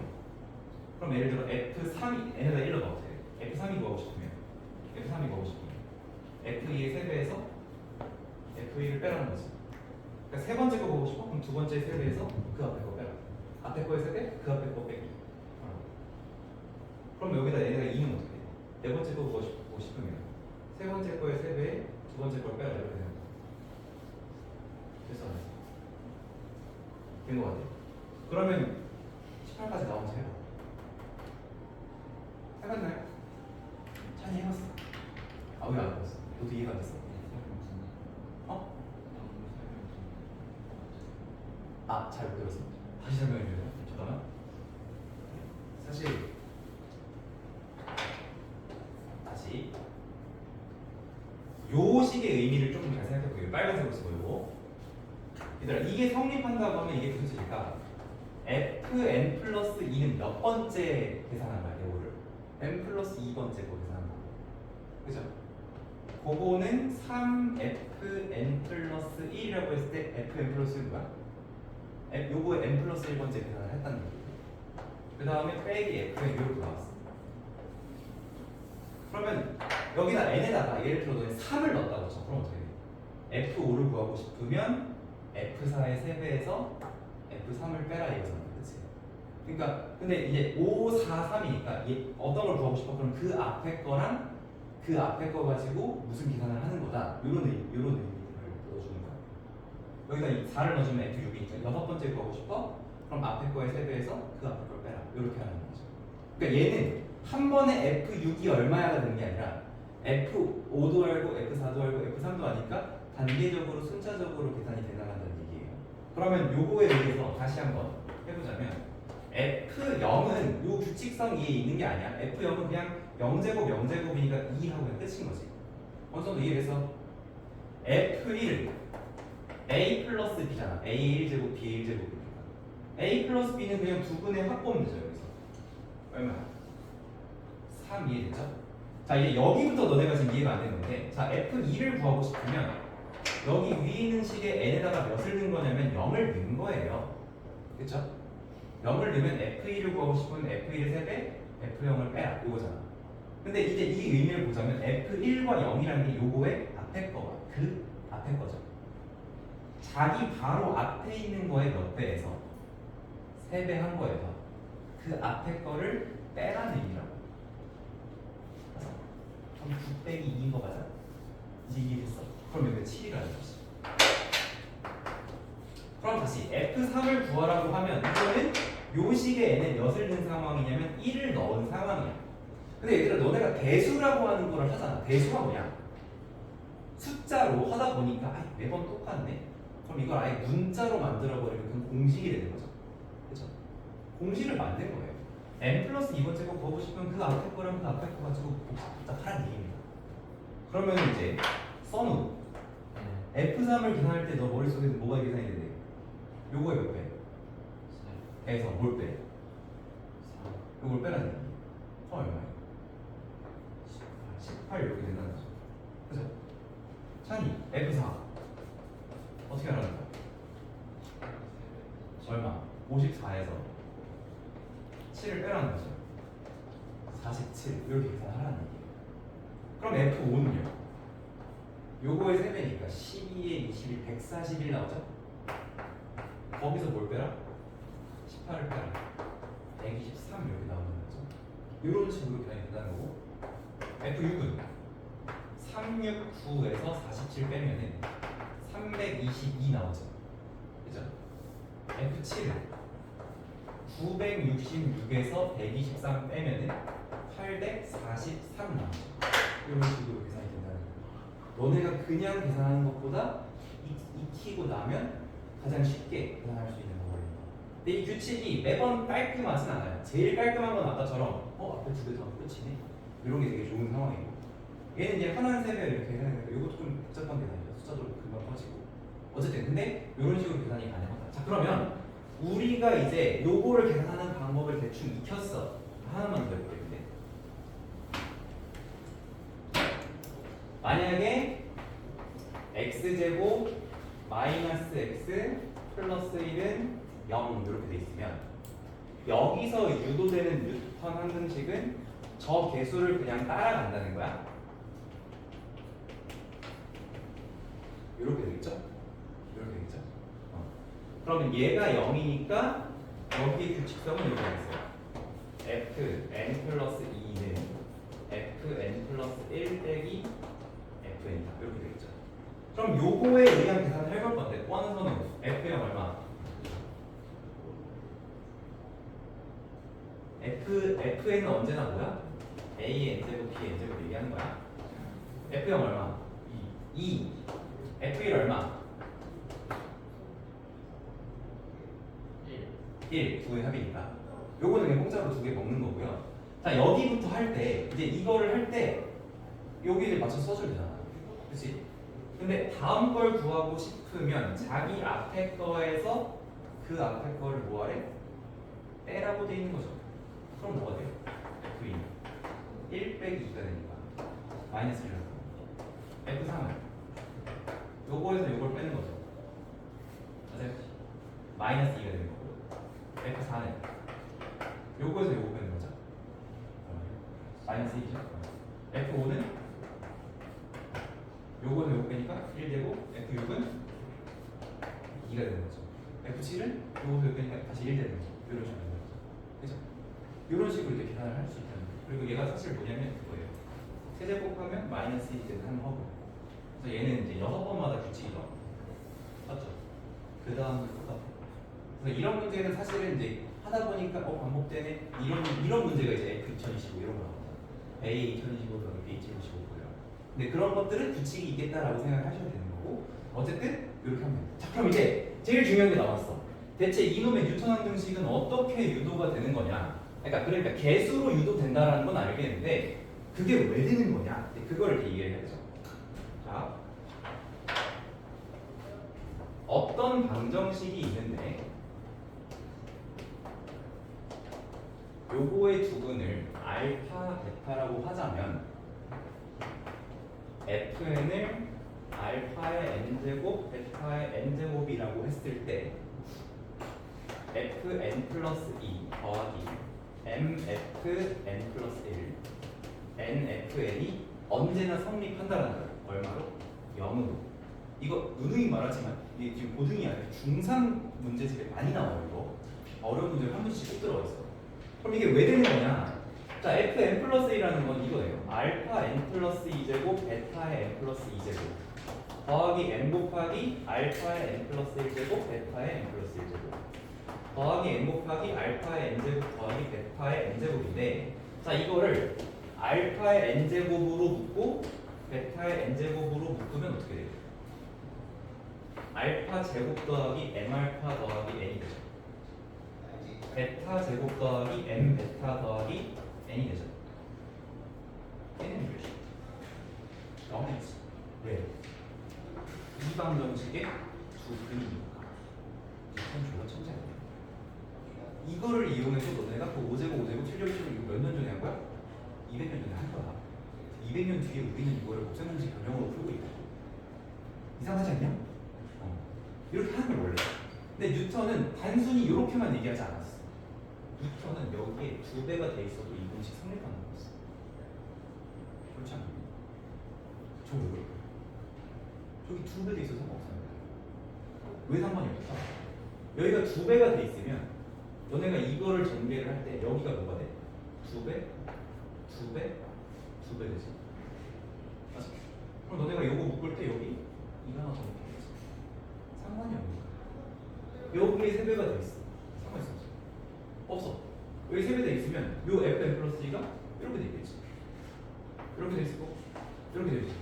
그럼 예를 들어 f3이 n에다 1로 넣어도 돼. f3이 구하고 싶으면 f3이 구하고 싶으면 f2의 3배에서 f2를 빼라는 거지. 그러니까 세 번째 거 보고 싶어? 그럼 두 번째 3배에서 그 앞에 거 빼라. 앞에 거에 3배, 그 앞에 거 빼기. 그럼 여기다 얘네가 2는 어떻게 돼? 네 번째 거 보고 싶으면 세 번째 거에 3배에 두 번째 걸 빼라 이렇게 되는 거야. 됐어 안 됐어? 된 거 같아. 그러면 18까지 나오면서 해봐. 해봤나요? 찬이 해봤어. 아 왜 안 해봤어? 너도 이해가 안 됐어? 어? 아 잘 못 들었어. 다시 설명해 주세요. 잠깐만. 사실 다시 요 식의 의미를 조금 잘 생각해 볼게요. 빨간색으로 쓰고 요거. 얘들아 이게 성립한다고 하면 이게 무슨 뜻일까? fn 플러스 2는 몇 번째 계산한 거야, 요거를? n 플러스 2번째 거 계산한 거. 그죠? 그거는 3fn 플러스 1이라고 했을 때 fn 플러스 1은 뭐야? 요거에 n 플러스 1번째 계산을 했다는 거예요. 그 다음에 빼기 fn 이렇게 나왔어. 그러면 여기다 n에다가 예를 들어 너는 3을 넣었다고 쳐. 그럼 어떻게 돼? f5를 구하고 싶으면 f4의 3배에서 f3을 빼라 이거잖아. 그치? 그러니까 근데 이제 5, 4, 3이니까 어떤 걸 구하고 싶어? 그럼 그 앞에 거랑 그 앞에 거 가지고 무슨 계산을 하는 거다. 요런 의미를 넣어주는 거야. 여기다 이 4를 넣어주면 f6이니까 여섯 번째 구하고 싶어? 그럼 앞에 거의 3배에서 그 앞에 걸 빼라. 이렇게 하는 거죠. 그러니까 얘는 한 번에 f6이 얼마야가 되는 게 아니라 f5도 알고 f4도 알고 f3도 아니까 단계적으로 순차적으로 계산이 돼 나간다는 얘기예요. 그러면 요거에 대해서 다시 한번 해보자면 f0은 요 규칙성 위에 있는 게 아니야. f0은 그냥 0제곱 0제곱이니까 2하고 그냥 끝인 거지. 어느 정도 이해돼서 f1 a 플러스 b잖아. a1제곱 b1제곱이니까 a 플러스 b는 그냥 두 분의 합보면 되죠. 여기서 얼마야? 3 이해되죠? 자 이제 여기부터 너네가 지금 이해가 안 되는데 자 f2를 구하고 싶으면 여기 위에 있는 식에 n에다가 몇을 넣은 거냐면 0을 넣은 거예요. 그쵸? 0을 넣으면 f2를 구하고 싶으면 f1의 3배 f0을 빼라 이거잖아. 근데 이제 이 의미를 보자면 f1과 0이라는 게 요거의 앞에 거야. 그 앞에 거죠. 자기 바로 앞에 있는 거에 몇 배에서 3배 한 거에서 그 앞에 거를 빼라는 의미라고. 그래서 그럼 9 빼기 2인 거 맞아? 이제 이해됐어? 그럼 여기 7이라는 거지. 그럼 다시 f3을 구하라고 하면 이거는 요 식에 n에 몇을 넣은 상황이냐면 1을 넣은 상황이야. 근데 얘들아 너네가 대수라고 하는 거를 하잖아. 대수가 뭐냐? 숫자로 하다 보니까 아이, 매번 똑같네. 그럼 이걸 아예 문자로 만들어버리면 그건 공식이 되는 거죠. 그렇죠? 공식을 만든 거예요. n 플러스 2번째 거 보고 싶으면 그 앞에 거랑 그 앞에 거 가지고 복잡하라는 얘기입니다. 그러면 이제 선우 F3을 계산할 때 너 머릿속에 뭐가 계산이 되네? 요거에 몇 배? 에서 뭘 빼? 요걸 빼라는 얘기. 얼마야? 18 이렇게 된다는 거죠. 그죠? 찬이 F4 어떻게 하라는 거야? 얼마? 54에서 7을 빼라는 거죠. 47 이렇게 계산하라는 얘기예요. 그럼 F5는요? 요거의 3배니까 12에 21, 141 나오죠? 거기서 뭘 빼라? 18을 빼라. 123 이렇게 나오는 거죠. 이런 식으로 계산이 된다는 거고 F6은 369에서 47 빼면은 322 나오죠. 그죠? F7은 966에서 123 빼면은 843 나오죠. 이런 식으로 계산이 된다는 거예요. 너네가 그냥 계산하는 것보다 익히고 나면 가장 쉽게 계산할 수 있는 방법입니다. 근데 이 규칙이 매번 깔끔하진 않아요. 제일 깔끔한 건 아까처럼 앞에 두 개 더 끝이네. 이런 게 되게 좋은 상황이고 얘는 이제 하나는 세배 이렇게 해야 이것도 좀 복잡한 계산이죠. 숫자적으로 금방 퍼지고 어쨌든 근데 이런 식으로 계산이 가능하다. 자 그러면 우리가 이제 요거를 계산하는 방법을 대충 익혔어. 하나만 더 해볼게요. 만약에 x제곱 마이너스 x 플러스 1은 0 이렇게 돼 있으면 여기서 유도되는 뉴턴 항등식은 저 개수를 그냥 따라간다는 거야. 이렇게 되겠죠? 이렇게 되겠죠? 그러면 얘가 0이니까 여기의 규칙성은 이렇게 있어요. fn 플러스 2는 fn 플러스 1 빼기 fn이다. 이렇게 되겠죠. 그럼 요거에 의한 계산을 해볼 건데 뻔한 선은 fm 얼마? fn은 언제나 뭐야? A의 n제곱 B의 n제곱 얘기하는 거야. F0 얼마? 2. F1 얼마? 1. 2의 합이니까. 요거는 그냥 공짜로 2개 먹는 거고요. 자, 여기부터 할 때, 이제 이거를 할 때, 여기를 맞춰 써줘야 되잖아. 그치? 근데 다음 걸 구하고 싶으면 자기 앞에 거에서 그 앞에 거를 뭐하래? 빼라고 돼 있는 거죠. 그럼 뭐가 돼요? F2. 1 빼기 2가 되니까. 마이너스 1. F3은 요거에서 요걸 빼는 거죠. 맞아요? 마이너스 2가 되는 거고. F4는 요거에서 요거 빼는 거죠. 마이너스 2죠. F5는 요거에서 요거 빼니까 1 되고 F6은 2가 되는 거죠. F7은 요거에서 요거 빼니까 다시 1 되는 거죠. 이런 식으로 되는 거죠. 그죠? 이런 식으로 이렇게 계산을 할 수 있다는 거예요. 그리고 얘가 사실 뭐냐면 그거예요. 세제곱하면 마이너스 1 되는 한 허브. 그래서 얘는 이제 6번마다 규칙이 나와요. 맞죠? 그 다음은 똑같아. 그래서 이런 문제는 사실은 이제 하다 보니까 반복되네. 이런 문제가 이제 F 2025 이런 거 나옵니다. A 2025, B 2025고요. 근데 그런 것들은 규칙이 있겠다라고 생각하셔야 되는 거고, 어쨌든 이렇게 하면. 자, 그럼 이제 제일 중요한 게 나왔어. 대체 이놈의 뉴턴 항등식은 어떻게 유도가 되는 거냐? 그러니까 개수로 유도된다라는 건 알겠는데 그게 왜 되는 거냐? 그거를 이렇게 이해를 해야죠. 자, 어떤 방정식이 있는데 요거의 두근을 알파, 베타라고 하자면 fn을 알파의 n제곱, 베타의 n제곱이라고 했을 때 fn 플러스 2 더하기 mfn 플러스 1 nfn이 언제나 성립한다라는 거예요. 얼마로? 0으로. 이거 누누이 말하지만 이게 지금 고등이 아니라 중3 문제집에 많이 나와요. 이거 어려운 문제 한 문제씩 꼭 들어가 있어. 그럼 이게 왜 되는 거냐? 자, fn 플러스 1이라는 건 이거예요. 알파 n 플러스 2제곱 베타의 n 플러스 2제곱 더하기 n 곱하기 알파의 n 플러스 1제곱 베타의 n 플러스 1제곱 더하기 n 곱하기 알파의 n제곱 더하기 베타의 n제곱인데, 자, 이거를 알파의 n제곱으로 묶고 베타의 n제곱으로 묶으면 어떻게 돼요? 알파 제곱 더하기 m알파 더하기 n이 되죠. 베타 제곱 더하기 m 베타 더하기 n이 되죠. n은 몇이죠? 0이지. 왜? 이 방정식의 두 근이니까. 이건 졸라 천재야. 이거를 이용해서 너네가 그 5제곱 5제곱 7제곱 7제곱 이거 몇 년 전에 한 거야? 200년 전에 한 거야. 200년 뒤에 우리는 이거를 곱셈공식 변형으로 풀고 있고. 이상하지 않냐? 이렇게 하는 게 원래. 근데 뉴턴은 단순히 이렇게만 얘기하지 않았어. 뉴턴은 여기에 2배가 돼 있어도 이 공식 성립하는 거였어. 그렇지 않나요? 저거 왜 그럴까요? 저기 2배 돼 있어서 상관없어요. 왜 상관이 없을까? 여기가 2배가 돼 있으면 너네가 이거를 전개를 할 때 여기가 뭐가 돼? 2배? 2배? 2배 되지. 맞아. 그럼 너네가 이거 묶을 때 여기 2가 하나 더 묶게 되지. 상관이 없는 거야. 여기에 3배가 돼 있어. 상관이 있어? 없어. 여기 3배 돼 있으면 요 fn 플러스 2가 이렇게 돼 있겠지. 이렇게 돼 있고 이렇게 돼 있어.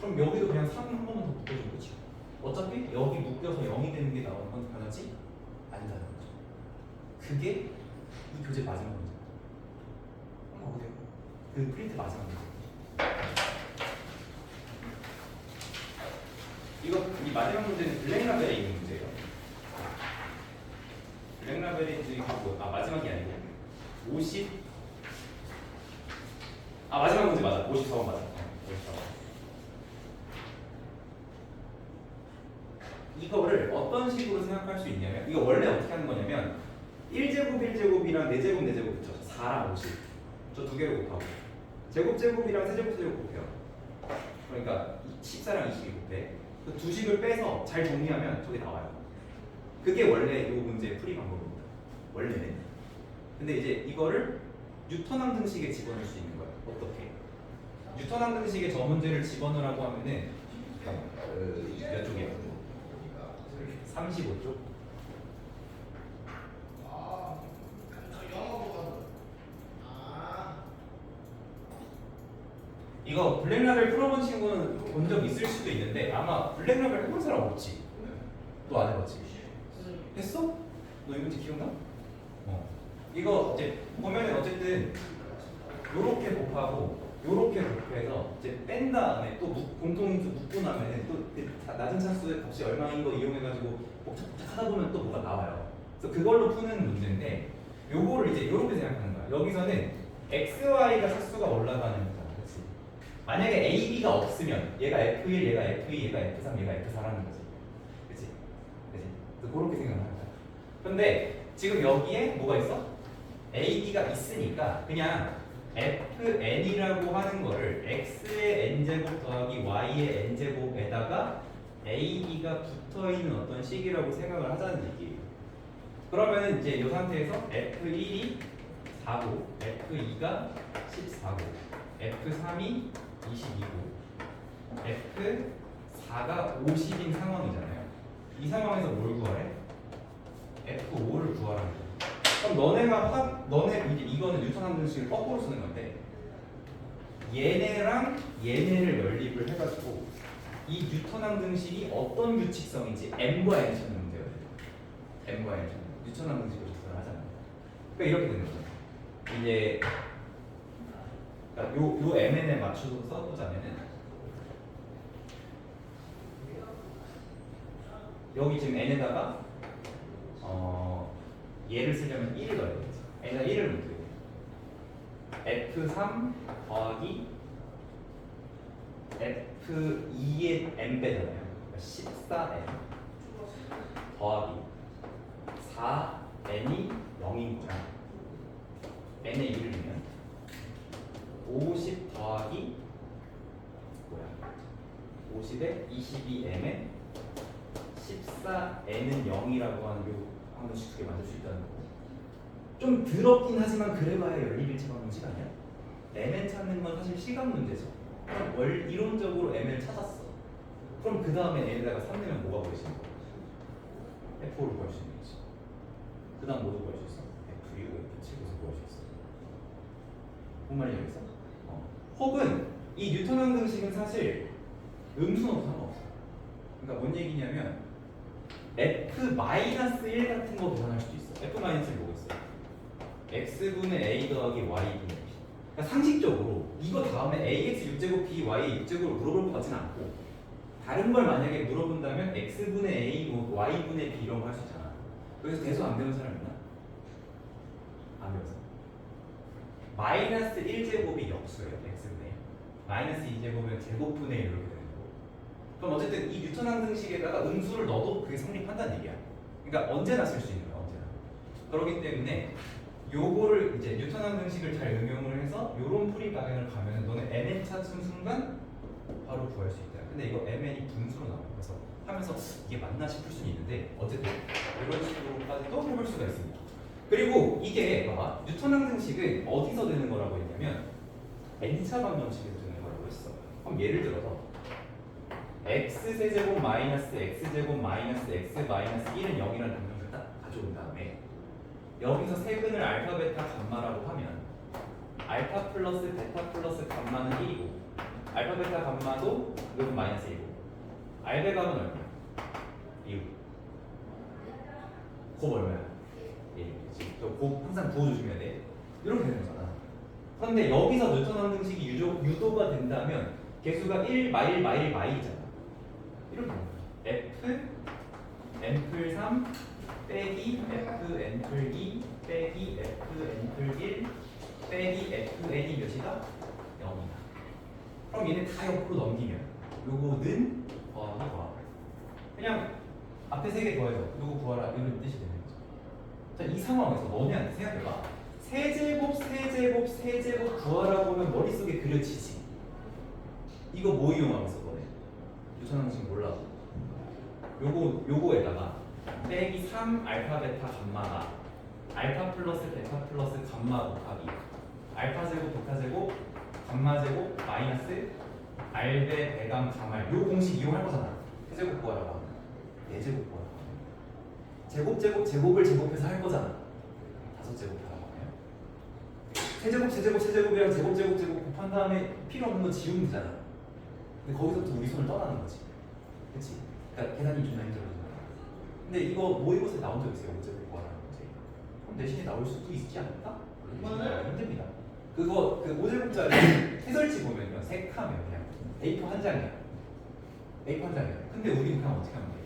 그럼 여기도 그냥 3 한 번만 더 묶어주면 끝이야. 어차피 여기 묶여서 0이 되는 게 나오는 건 변하지 않는다는 거죠. 그게 이 교재 마지막 문제. 한번 보세요. 그 프린트 마지막 문제. 이 마지막 문제는 블랙라벨에 있는 문제예요. 블랙라벨에 있는 마지막이 아니고 50. 마지막 문제 맞아. 54번 맞아. 54번. 이거를 어떤 식으로 생각할 수 있냐면, 이거 원래 어떻게 하는 거냐면 1제곱 1제곱이랑 4제곱 4제곱 붙여서 4랑 50 저 두 개를 곱하고 제곱이랑 세제곱 곱해요. 그러니까 14랑 22 곱해. 그 두 식을 빼서 잘 정리하면 저게 나와요. 그게 원래 이 문제의 풀이 방법입니다. 원래는. 근데 이제 이거를 뉴턴 항등식에 집어넣을 수 있는 거예요. 어떻게? 뉴턴 항등식에 저 문제를 집어넣으라고 하면은 몇 쪽이야? 35쪽? 이거 블랙라벨 풀어본 친구는 본 적 있을 수도 있는데 아마 블랙라벨 해본 사람 없지. 너 안 해봤지? 했어? 너 이거 기억나? 이거 이제 보면은 어쨌든 요렇게 곱하고 요렇게 곱해서 이제 뺀 다음에 또 공통인수 묶고 나면은 또그 낮은 차수의 값이 얼마인 거 이용해가지고 복잡복잡 하다 보면 또 뭐가 나와요. 그래서 그걸로 푸는 문제인데 요거를 이제 요렇게 생각하는 거야. 여기서는 x, y가 차수가 올라가는 거잖아. 그렇지? 만약에 a, b가 없으면 얘가 f1, 얘가 f2, 얘가 f3, 얘가 f4라는 거지. 그렇지? 그렇지? 그래서 그렇게 생각하는 거야. 근데 지금 여기에 뭐가 있어? a, b가 있으니까 그냥 fn이라고 하는 거를 x의 n제곱 더하기 y의 n제곱에다가 a, b가 붙어있는 어떤 식이라고 생각을 하자는 얘기예요. 그러면 이제 이 상태에서 f1이 4고 f2가 14고 f3이 22고 f4가 50인 상황이잖아요. 이 상황에서 뭘 구하래? f5를 구하라는 거예요. 그럼 너네 이제 이거는 뉴턴 함수식을 거꾸로 쓰는 건데 얘네랑 얘네를 연립을 해가지고 이 뉴턴 함수식이 어떤 규칙성인지 m과 n 찾는 문제예요. m과 n 찾는 뉴턴 함수식을 접근을 하잖아요. 그러니까 이렇게 되는 거예요. 이제 그러니까 요 mn에 맞춰서 써보자면은 여기 지금 n에다가 얘를 쓰려면 1을 넣어야 되겠지. n에다 1을 넣게 돼. f3 더하기 f2의 n 빼잖아요. 그러니까 14n 더하기 4n이 0인 거야. n에 1을 넣으면 50 더하기 뭐야? 50에 22m에 14n은 0이라고 하는 요 방정식 두 개 만들 수 있다는 거고. 좀 더럽긴 하지만 그래봐야 연립일체 방정식 아니야? mn 찾는 건 사실 시간 문제죠. 그럼 이론적으로 m을 찾았어. 그럼 그 다음에 n에다가 3 내면 뭐가 구해지는 거야? f5를 구할 수 있는 거지. 그 다음 뭐도 구할 수 있어? f6, f7에서 구할 수 있어. 뭔 말인지 알겠어? 혹은 이 뉴턴 방정식은 사실 음수는 상관없어. 그러니까 뭔 얘기냐면 f-1 같은 거 계산할 수도 있어. f-1이 뭐겠어요? x분의 a 더하기 y분의 b. 그러니까 상식적으로 이거 다음에 ax 6제곱 b y 6제곱을 물어볼 것 같지는 않고 다른 걸 만약에 물어본다면 x분의 a, 뭐 y분의 b 이런 거 할 수 있잖아. 그래서 대수 안 배운 사람 있나? 안 배웠어. 마이너스 1제곱이 역수예요. x분의 마이너스 2제곱은 제곱분의 1 이렇게 되는 거고. 그럼 어쨌든 이 뉴턴 함수식에다가 음수를 넣어도 그게 성립한다는 얘기야. 그러니까 언제나 쓸 수 있는 거야. 언제나. 그렇기 때문에 요거를 이제 뉴턴 함수식을 잘 응용을 해서 요런 풀이 방향을 가면은 너는 mn 찾은 순간 바로 구할 수 있다. 근데 이거 mn이 분수로 나와요. 그래서 하면서 이게 맞나 싶을 수는 있는데 어쨌든 이런 식으로까지 또 해볼 수가 있습니다. 그리고 이게 봐봐. 뉴턴 함수식은 어디서 되는 거라고 했냐면 n차 방정식에서 되는 거라고 했어. 그럼 예를 들어서 x세제곱 마이너스 x제곱 마이너스 x 마이너스 1은 0이라는 방정식을 딱 가져온 다음에 여기서 세근을 알파 베타 감마라고 하면 알파 플러스 베타 플러스 감마는 1이고 알파 베타 감마도 이건 마이너스 1이고 알베가는 얼마야? 2. 곱 얼마야? 1. 곱 항상 부어주시면 돼. 이렇게 되는 거잖아. 그런데 여기서 뉴턴 함수식이 유도가 된다면 개수가 1, 마일, 마일, 마일이잖아. 이렇게 되는 거야. f n플 3 빼기 f n플 2 빼기 f n플 1 빼기 f n이 몇이다? 0이다. 그럼 얘네 다 옆으로 넘기면 요거는 더하기 더하기 그냥 앞에 3개 더해서 요거 구하라 이런 뜻이 되는 거죠. 자, 이 상황에서 너네한테 생각해봐. 세제곱 세제곱 세제곱 구하라고 하면 머릿속에 그려지지. 이거 뭐 이용하면서 너네? 유선 함수식 몰라. 요거에다가 빼기 3 알파 베타 감마가 알파 플러스 베타 플러스 감마 곱하기 알파 제곱 베타 제곱 감마 제곱 마이너스 알베 베감 가말 요 공식 이용할 거잖아. 세제곱 구하라고 하면 네제곱 구하라고 하면 제곱을 제곱해서 할 거잖아. 5제곱 하라고 하면 세제곱이랑 제곱 곱한 다음에 필요 없는 거 지우면 되잖아. 근데 거기서부터 우리 손을 떠나는 거지. 그치? 그러니까 계산이 좀 힘들어지는 거야. 근데 이거 모의고사에 나온 적 있어요. 5제곱 구하라는 문제. 그럼 대신에 나올 수도 있지 않을까? 힘듭니다. 그거 그 5제곱짜리 해설지 보면요. 색하면 그냥 A4 한 장이야. A4 한 장이야. 근데 우리는 그냥 어떻게 하면 돼?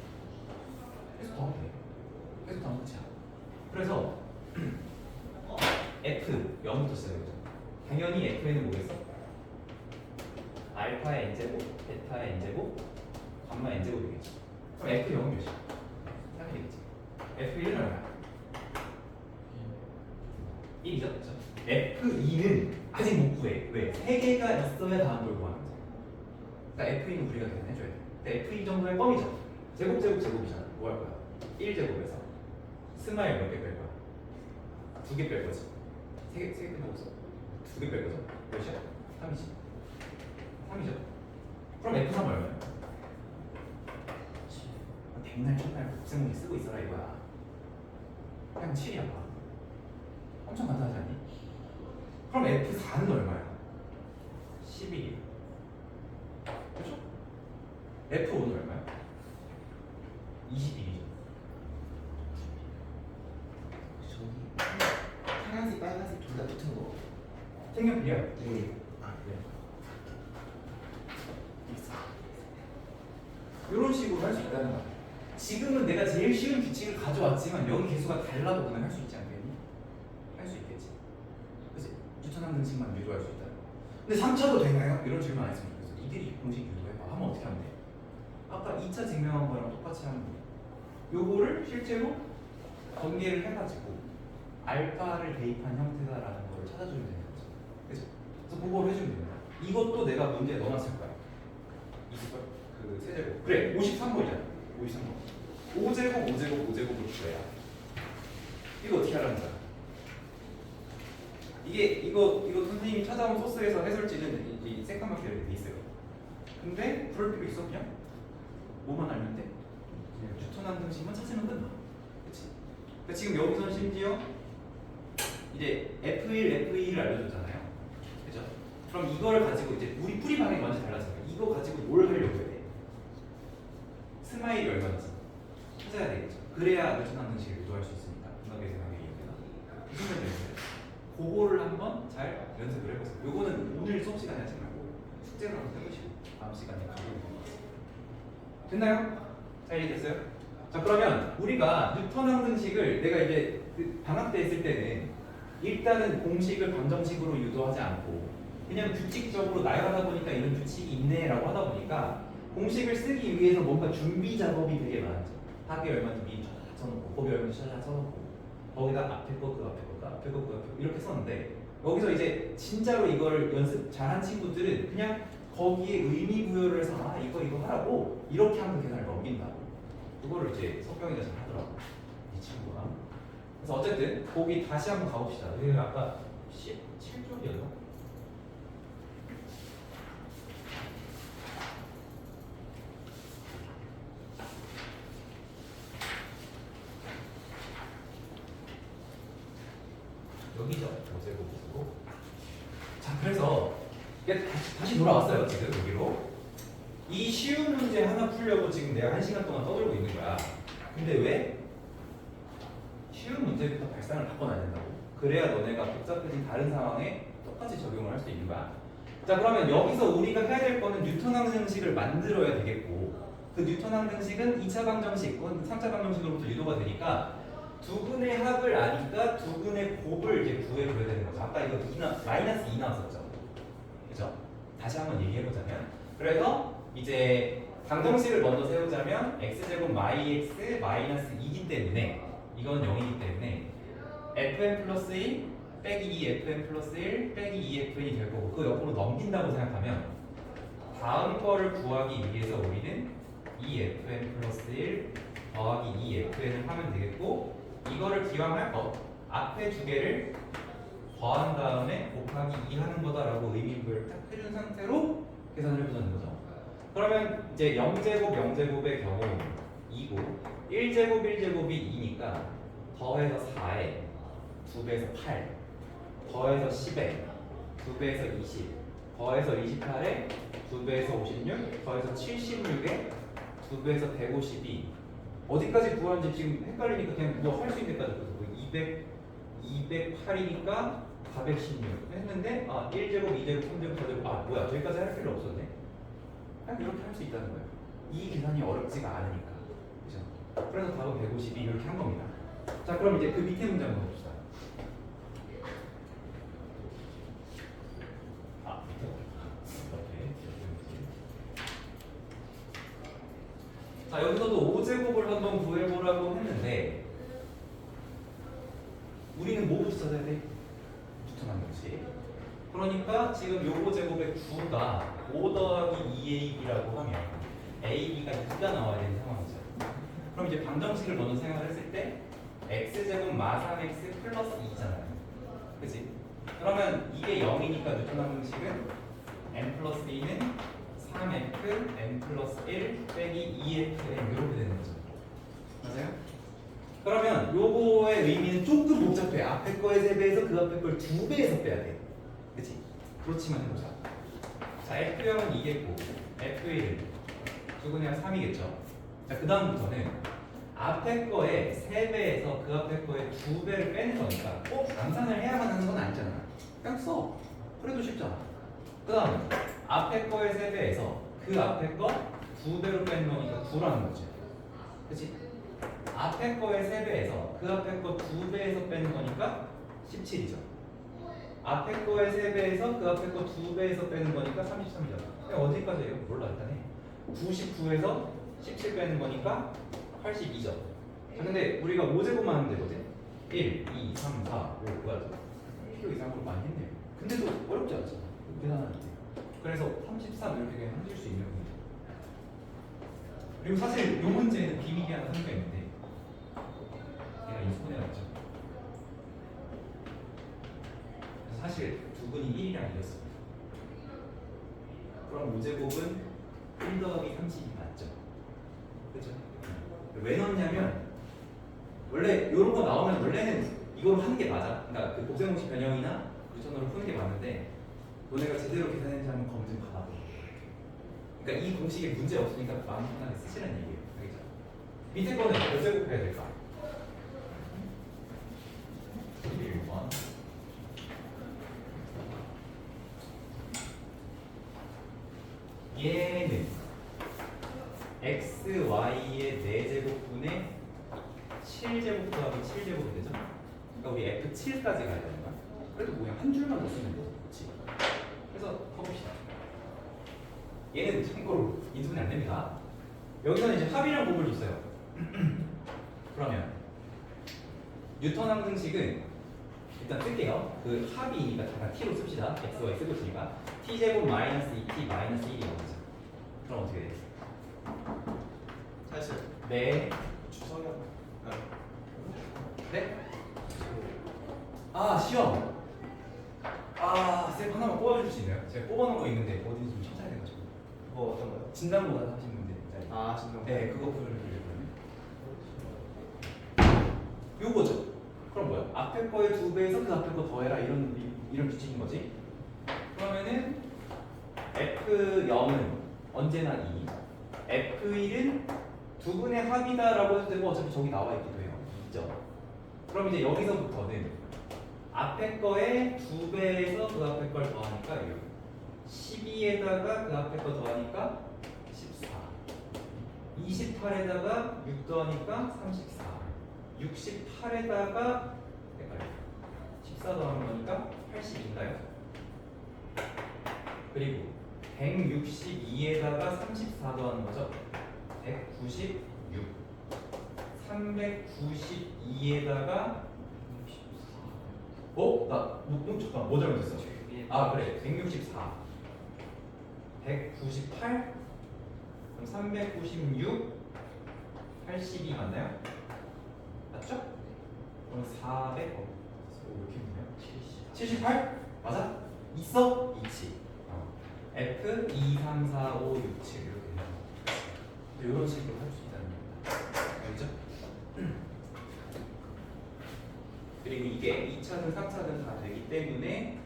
계속 더하면 돼. 계속 더하면 끝이야. 그래서 F 0부터 시작해보자. 당연히 F는 뭐겠어? 알파의 n제곱, 베타의 n제곱, 감마의 n제곱이겠지. 그럼 F 0은 몇이야? 3이겠지. F 1은 얼마야? 1이죠? 그렇죠? F 2는 아직 못 구해. 왜? 3개가 있어야 다음 걸 구하는 거야. 그러니까 F 2는 우리가 계산해줘야 돼. 근데 F 2 정도의 껌이죠. 제곱이잖아. 뭐 할 거야? 1제곱에서 스마일 몇 개 뺄 거야? 2개 뺄 거지. 3개 끝나고 있어. 2개 뺄 거죠? 몇이야? 3이지. 3이죠. 그럼 F3 얼마야? 백날 첫날 곱셈문제 쓰고 있어라 이거야. 그냥 7이야. 엄청 간단하지 않니? 그럼 F4는 얼마야? 11이야. 그렇죠? F5는 얼마야? 21이죠. 저기 파란색 빨간색 둘 다 붙은 거. 색연필이야? 네. 아, 네. 이런 식으로 할 수 있다는 거야. 지금은 내가 제일 쉬운 규칙을 가져왔지만 여기 개수가 달라도 그냥 할 수 있지 않겠니? 할 수 있겠지. 그치? 뉴턴 항등식만 유도할 수 있다. 근데 3차도 되나요? 이런 질문 안 했으면 좋겠어. 이들이 공식 유도해봐. 하면 어떻게 하면 돼? 아까 2차 증명한 거랑 똑같이 하면 돼. 요거를 실제로 전개를 해가지고 알파를 대입한 형태다라는 거를 찾아주면 되는 거지. 그죠? 그래서 그걸 해주면 됩니다. 이것도 내가 문제에 넣어놨을 거야. 있을걸? 그 세제곱. 그래, 53번이잖아. 53번. 5제곱을 구해야. 이거 어떻게 하라는 거야? 이거 선생님이 찾아온 소스에서 해설지는 이 새까맣게 이렇게 돼 있어요. 근데 그럴 필요 있어 그냥? 뭐만 알면 돼? 그냥 뉴턴 항등식만 찾으면 끝나. 그치? 그러니까 지금 여기서는 심지어 이제 F1, F2를 알려줬잖아요. 그죠? 그럼 이걸 가지고 이제 우리 풀이 방향이 완전 달라져요. 이거 가지고 뭘 하려고 해야 돼? 스마일이 얼마인지 찾아야 되겠죠. 그래야 뉴턴 항등식을 유도할 수 있으니까. 분학의 생각의 이유가 무슨 말인지 그거를 한번 잘 연습을 해보세요. 요거는 오늘 수업 시간에 하지 말고 숙제로 한번 해보시고 다음 시간에 가지고 됐나요? 잘 이해됐어요? 자 그러면 우리가 뉴턴 항등식을 내가 이제 그 방학 때 했을 때는 일단은 공식을 방정식으로 유도하지 않고 그냥 규칙적으로 나열하다 보니까 이런 규칙이 있네라고 하다 보니까 공식을 쓰기 위해서 뭔가 준비 작업이 되게 많았죠. 합이 얼마인지 미리 쫙 써놓고 곱이 얼마인지 쫙 써놓고 거기다 앞에 거 그 앞에 거 앞에 거 그 앞에 거 이렇게 썼는데 여기서 이제 진짜로 이걸 연습 잘한 친구들은 그냥 거기에 의미 부여를 해서 아 이거 하라고 이렇게 하면 계산을 넘긴다고 그거를 이제 석경이가 잘 하더라고 이 친구가. 그래서 어쨌든 거기 다시 한번 가봅시다. 여기 아까 17쪽이었나? 여기죠. 어제고. 자, 그래서 이게 다시 돌아왔어요. 지금 여기로. 이 쉬운 문제 하나 풀려고 지금 내가 1시간 동안 떠들고 있는 거야. 근데 왜? 쉬운 문제부터 발상을 바꿔놔야 된다고. 그래야 너네가 복잡해진 다른 상황에 똑같이 적용을 할 수 있는 거야. 자, 그러면 여기서 우리가 해야 될 거는 뉴턴 항등식을 만들어야 되겠고 그 뉴턴 항등식은 2차 방정식 혹은 3차 방정식으로부터 유도가 되니까 두근의 합을 아니까 두근의 곱을 이제 구해줘야 되는 거죠. 아까 이거 마이너스 2 나왔었죠. 그죠? 다시 한번 얘기해보자면 그래서 이제 방정식을 먼저 세우자면 x제곱 마이x 마이너스 2이기 때문에 이건 0이기 때문에 fn 플러스 1 빼기 2fn 플러스 1 빼기 2fn이 될 거고 그 옆으로 넘긴다고 생각하면 다음 거를 구하기 위해서 우리는 2fn 플러스 1 더하기 2fn을 하면 되겠고 이거를 기왕할 거 앞에 두 개를 더한 다음에 곱하기 2 하는 거다라고 의미부여를 딱 해준 상태로 계산을 해보자는 거죠. 그러면 이제 0제곱의 경우 2고 1제곱이 2니까 더해서 4에 2배에서 8 더해서 10에 2배에서 20 더해서 28에 2배에서 56 더해서 76에 2배에서 152 어디까지 구하는지 지금 헷갈리니까 그냥 뭐 할 수 있는 데까지 뭐 208이니까 416 했는데 1제곱, 2제곱, 3제곱, 4제곱 뭐야 저기까지 할 필요 없었네 그냥 이렇게 할 수 있다는 거예요 이 계산이 어렵지가 않으니까 그죠? 그래서 답은 152 이렇게 한 겁니다 자 그럼 이제 그 밑에 문제 한번 봅시다 자 여기서도 5제곱을 한번 구해보라고 했는데 우리는 뭐부터 찾아야 돼? 뉴턴 방식 그러니까 지금 요 5제곱의 9가 5 더하기 2ab라고 하면 ab가 2가 나와야 되는 상황이죠 그럼 이제 방정식을 먼저 생각을 했을 때 x제곱 마삼 x 플러스 2잖아요 그치? 그러면 이게 0이니까 뉴턴 방식은 n 플러스 2는 3f n 플러스 1 빼기 2fn 이렇게 되는 거죠 맞아요? 그러면 요거의 의미는 조금 복잡해 앞에 거의 3배에서 그 앞에 걸 2배에서 빼야 돼 그치? 그렇지만 해보자 자 F0은 2겠고 F1은 2분의 3이겠죠 자 그 다음부터는 앞에 거에 3배에서 그 앞에 거에 2배를 빼는 거니까 꼭 감산을 해야만 하는 건 아니잖아 그냥 써 그래도 쉽잖아 그 다음 앞에 거의 3배에서 그 앞에 거 2배로 빼는 거니까 9라는 거지 그치? 앞에 거의 3배에서 그 앞에 거 2배에서 빼는 거니까 17이죠 앞에 거의 3배에서 그 앞에 거 2배에서 빼는 거니까 33이죠 어디까지예요? 몰라 일단 해 99에서 17 빼는 거니까 82죠 자 근데 우리가 5제곱만 하면 되거든 1, 2, 3, 4, 5 뭐야 필요 이상으로 많이 했네요 근데도 어렵지 않잖아 계산하는데 그래서 33 이렇게 그냥 handil 수 있는 겁니다 그리고 사실 이 문제는 비밀이 하나 생겨 있는데 얘가 인수분해였죠 사실 두 분이 1이랑 이겼습니다 그럼 5제곱은 1 더하기 30이 맞죠 그죠? 왜 넣냐면 원래 이런 거 나오면 원래는 이걸 하는 게 맞아 그러니까 그 곱셈공식 변형이나 유턴으로 푸는 게 맞는데 너네가 제대로 계산했는지 한번 검증 받아봐 그러니까 이 공식에 문제 없으니까 마음 편하게 쓰시는 얘기예요 알겠죠? 밑에 거는 몇 제곱 해야 될까? 1번 얘는 x, y의 4제곱분의 7제곱 더하기 7제곱이 되죠? 그러니까 우리 f7까지 가야 되는 거야 그래도 그냥 한 줄만 더 쓰면 되지 그치? 그래서 가봅시다 얘는 참고로 인수분해 안 됩니다 여기서는 이제 합이랑 곱을 줬어요 그러면 뉴턴 항등식은 일단 쓸게요 그 합이니까 잠깐 t로 씁시다 x, y 쓰고 있으니까 t제곱 마이너스 2t 마이너스 1이 나오죠 그럼 어떻게 돼? 사실 네 주성형 네? 시험 쌤 하나만 뽑아줄 수 있나요? 제가 뽑아놓은 거 있는데 어딘지 좀 찾아야 돼가지고 뭐 어떤 거요? 진단보다 하신 분들 진짜 네 그거 보여드리려고요 요거죠 그럼 뭐야? 앞에 거의 2배에서 그 앞에 거 더해라 이런 규칙인 거지 그러면은 F0은 언제나 2 F1은 2분의 합이다라고 해도 되고 어차피 저기 나와 있기도 해요 2죠 그럼 이제 여기서부터는 앞에 거에 2배에서 그 앞에 걸 더하니까 6 12에다가 그 앞에 거 더하니까 14 28에다가 6 더하니까 34 68에다가 14 더하는 거니까 80인가요? 그리고 162에다가 34 더하는 거죠 196 392에다가 잠깐 뭐 잘못했어? 그래 164 198 그럼 396 82 맞나요? 맞죠? 그럼 400 이렇게 있네요 78? 맞아? 있어? 있지 F 2, 3, 4, 5, 6, 7 이렇게 돼요 이런 식으로 할 수 있다는 겁니다 알겠죠? 그리고 이게 2차든 3차든 다 되기 때문에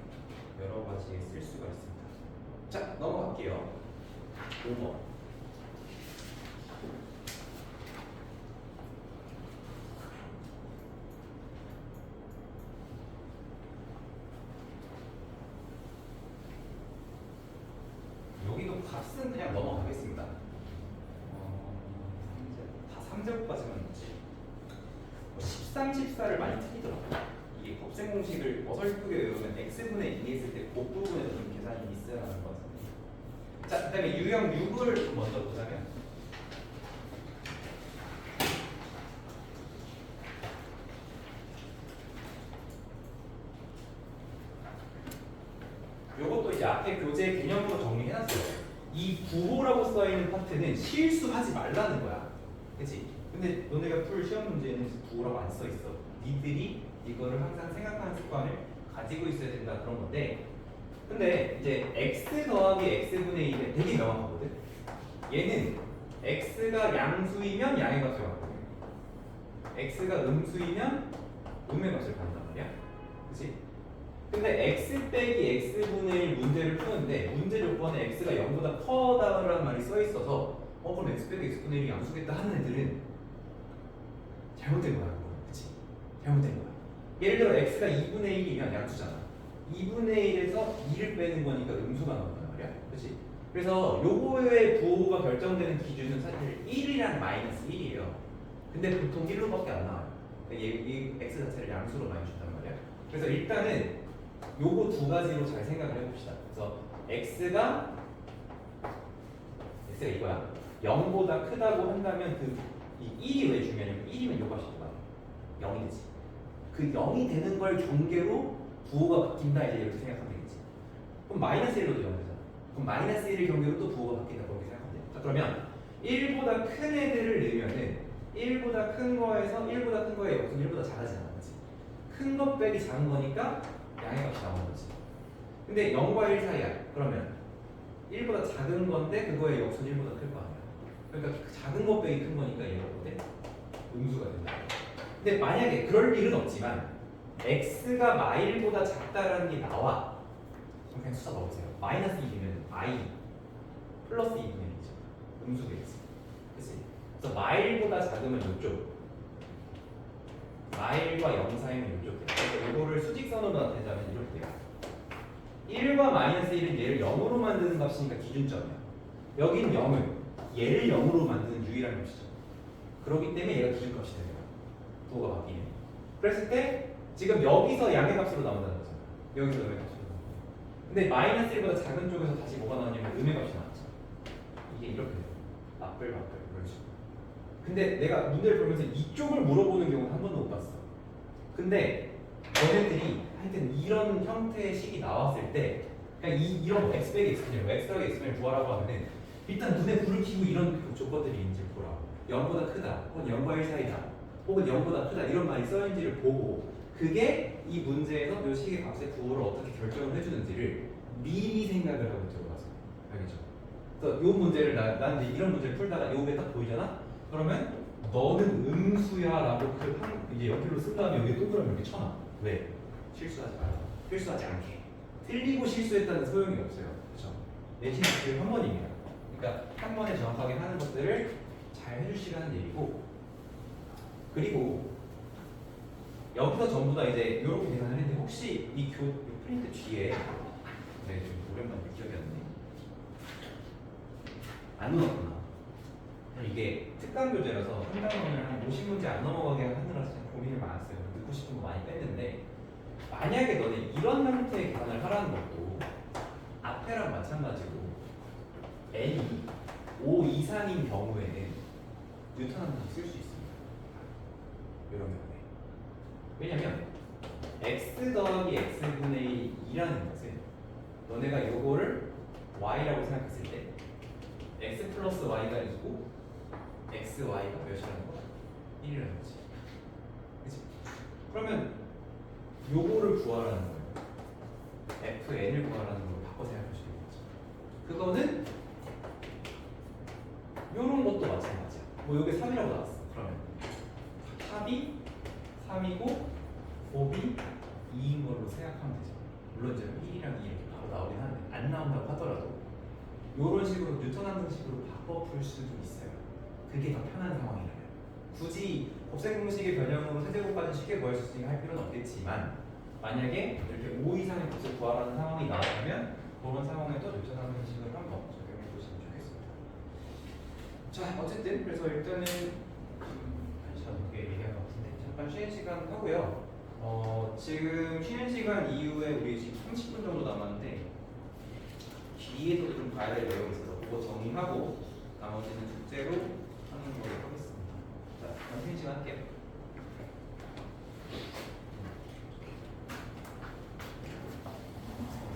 여러 가지에 쓸 수가 있습니다. 자, 넘어갈게요. 5번. 여기도 값은 그냥 넘어가겠습니다. 다 3제곱까지만 있지. 13, 14를 많이 틀리더라고요. 이게 곱셈 공식을 어설프게 외우면 x분의 2 했을 때 그 부분에서 좀 계산이 있어야 하는 것 같은데. 자, 그 다음에 유형 6을 먼저 보자면 요것도 이제 앞에 교재 개념으로 정리해놨어요. 이 부호라고 써있는 파트는 실수하지 말라는 거야. 그치? 근데 너네가 풀 시험 문제에는 부호라고 안 써있어. 니들이 이거를 항상 생각하는 습관을 가지고 있어야 된다 그런 건데, 근데 이제 x 더하기 x분의 1은 되게 명확하거든. 얘는 x가 양수이면 양의 값을 갖거든. x가 음수이면 음의 값을 갖는단 말이야. 그치? 근데 x 빼기 x분의 1 문제를 푸는데 문제 조건에 x가 0보다 커다라는 말이 써 있어서 그럼 x 빼기 x분의 1이 양수겠다 하는 애들은 잘못된 거야. 그치? 잘못된 거야. 예를 들어 x가 2분의 1이면 양수잖아. 2분의 1에서 2를 빼는 거니까 음수가 나온단 말이야. 그치? 그래서 요거의 부호가 결정되는 기준은 사실 1이랑 마이너스 1이에요. 근데 보통 1로밖에 안 나와요. 이 x 자체를 양수로 많이 준단 말이야. 그래서 일단은 요거 두 가지로 잘 생각을 해봅시다. 그래서 x가 이거야. 0보다 크다고 한다면 이 1이 왜 중요하냐면 1이면 요 값이 뭐야? 0이 되지. 그 0이 되는 걸 경계로 부호가 바뀐다 이제 이렇게 생각하면 되겠지. 그럼 마이너스 1로도 0 되잖아. 그럼 마이너스 1을 경계로 또 부호가 바뀐다 그렇게 생각하면 돼. 자, 그러면 1보다 큰 애들을 넣으면은 1보다 큰 거에서 1보다 큰 거의 역수는 1보다 작아지잖아. 그치? 큰 거 빼기 작은 거니까 양의 값이 나오는 거지. 근데 0과 1 사이야. 그러면 1보다 작은 건데 그거의 역수는 1보다 클 거 아니야. 그러니까 작은 거 빼기 큰 거니까 얘가 뭐대? 음수가 된다. 근데 만약에 그럴 일은 없지만 x가 마일보다 작다라는 게 나와. 그럼 그냥 숫자 넣으세요. 마이너스 1이면 i 플러스 2분의 1이죠. 음수겠지. 그치? 그래서 마일보다 작으면 이쪽, 마일과 0 사이면 이쪽 돼. 그래서 이거를 수직선으로 나타내자면 이렇게 돼요. 1과 마이너스 1은 얘를 0으로 만드는 값이니까 기준점이야. 여긴 0은 얘를 0으로 만드는 유일한 값이죠. 그렇기 때문에 얘가 기준값이 되는 거야. 부호가 바뀌네. 그랬을 때 지금 여기서 양의 값으로 나온다는 거잖아. 여기서 음의 값으로 나온다. 근데 마이너스 1보다 작은 쪽에서 다시 뭐가 나오냐면 음의 값이 나왔죠. 이게 이렇게 돼요. 맞불 그런 식으로. 근데 내가 문제를 풀면서 이쪽을 물어보는 경우는 한 번도 못 봤어. 근데 너네들이 하여튼 이런 형태의 식이 나왔을 때 그냥 이런 x 빼기 x분의 x 더하기 x분의 구하라고 하면은 일단 눈에 불을 켜고 이런 조건들이 있는지 보라고. 0보다 크다 혹은 0과 1 사이다 혹은 0보다 크다 이런 말이 써있는지를 보고 그게 이 문제에서 이 식의 값의 부호를 어떻게 결정을 해주는지를 미리 생각을 하고 들어가세요. 알겠죠? 그래서 이 문제를 난 이제 이런 문제를 풀다가 요게 딱 보이잖아? 그러면 너는 음수야라고 이제 연필로 쓴 다음에 여기 동그라미 이렇게 쳐놔. 왜? 실수하지 말라. 실수하지 않게. 틀리고 실수했다는 소용이 없어요. 그렇죠? 내신 기회 한 번입니다. 그러니까 한 번에 정확하게 하는 것들을 잘 해주시라는 얘기고, 그리고 여기서 전부 다 이제 이렇게 계산을 했는데 혹시 이 프린트 뒤에 좀 오랜만에 기억이 안 나네. 안 넣었구나. 이게 특강 교재라서 한 단원을 한 50문제 안 넘어가게 하느라 참 고민이 많았어요. 듣고 싶은 거 많이 뺐는데 만약에 너네 이런 형태의 계산을 하라는 것도 앞에랑 마찬가지로 n이 5 이상인 경우에는 뉴턴 함수 쓸 수 있습니다. 이런 경우에. 왜냐면 x 더하기 x분의 2라는 것은 너네가 요거를 y라고 생각했을 때 x 플러스 y가 2고 xy가 몇이라는 거야? 1이라는 거지. 그치? 그러면 요거를 구하라는 거예요. fn을 구하라는 걸 바꿔 생각할 수 있는 거죠. 그거는 요런 것도 마찬가지야. 뭐 요게 3이라고 나왔어. 그러면 합이 3이고 곱이 2인 걸로 생각하면 되죠. 물론 이제 1이랑 2 이렇게 바로 나오긴 하는데 안 나온다고 하더라도 이런 식으로 뉴턴 함수식으로 바꿔 풀 수도 있어요. 그게 더 편한 상황이라면. 굳이 곱셈 공식의 변형으로 세제곱까지 쉽게 구할 수 있으니까 할 필요는 없겠지만 만약에 이렇게 5 이상의 곱을 구하라는 상황이 나왔다면 그런 상황에도 뉴턴 함수식을 한번 적용해 보시면 좋겠습니다. 자, 어쨌든 그래서 일단은 참 이게 얘기한 것 같은데 잠깐 쉬는 시간 하고요. 지금 쉬는 시간 이후에 우리 지금 30분 정도 남았는데 뒤에도 좀 봐야 될 내용이 있어서 그거 정리하고 나머지는 숙제로 하는 걸로 하겠습니다. 자, 그럼 쉬는 시간 할게요.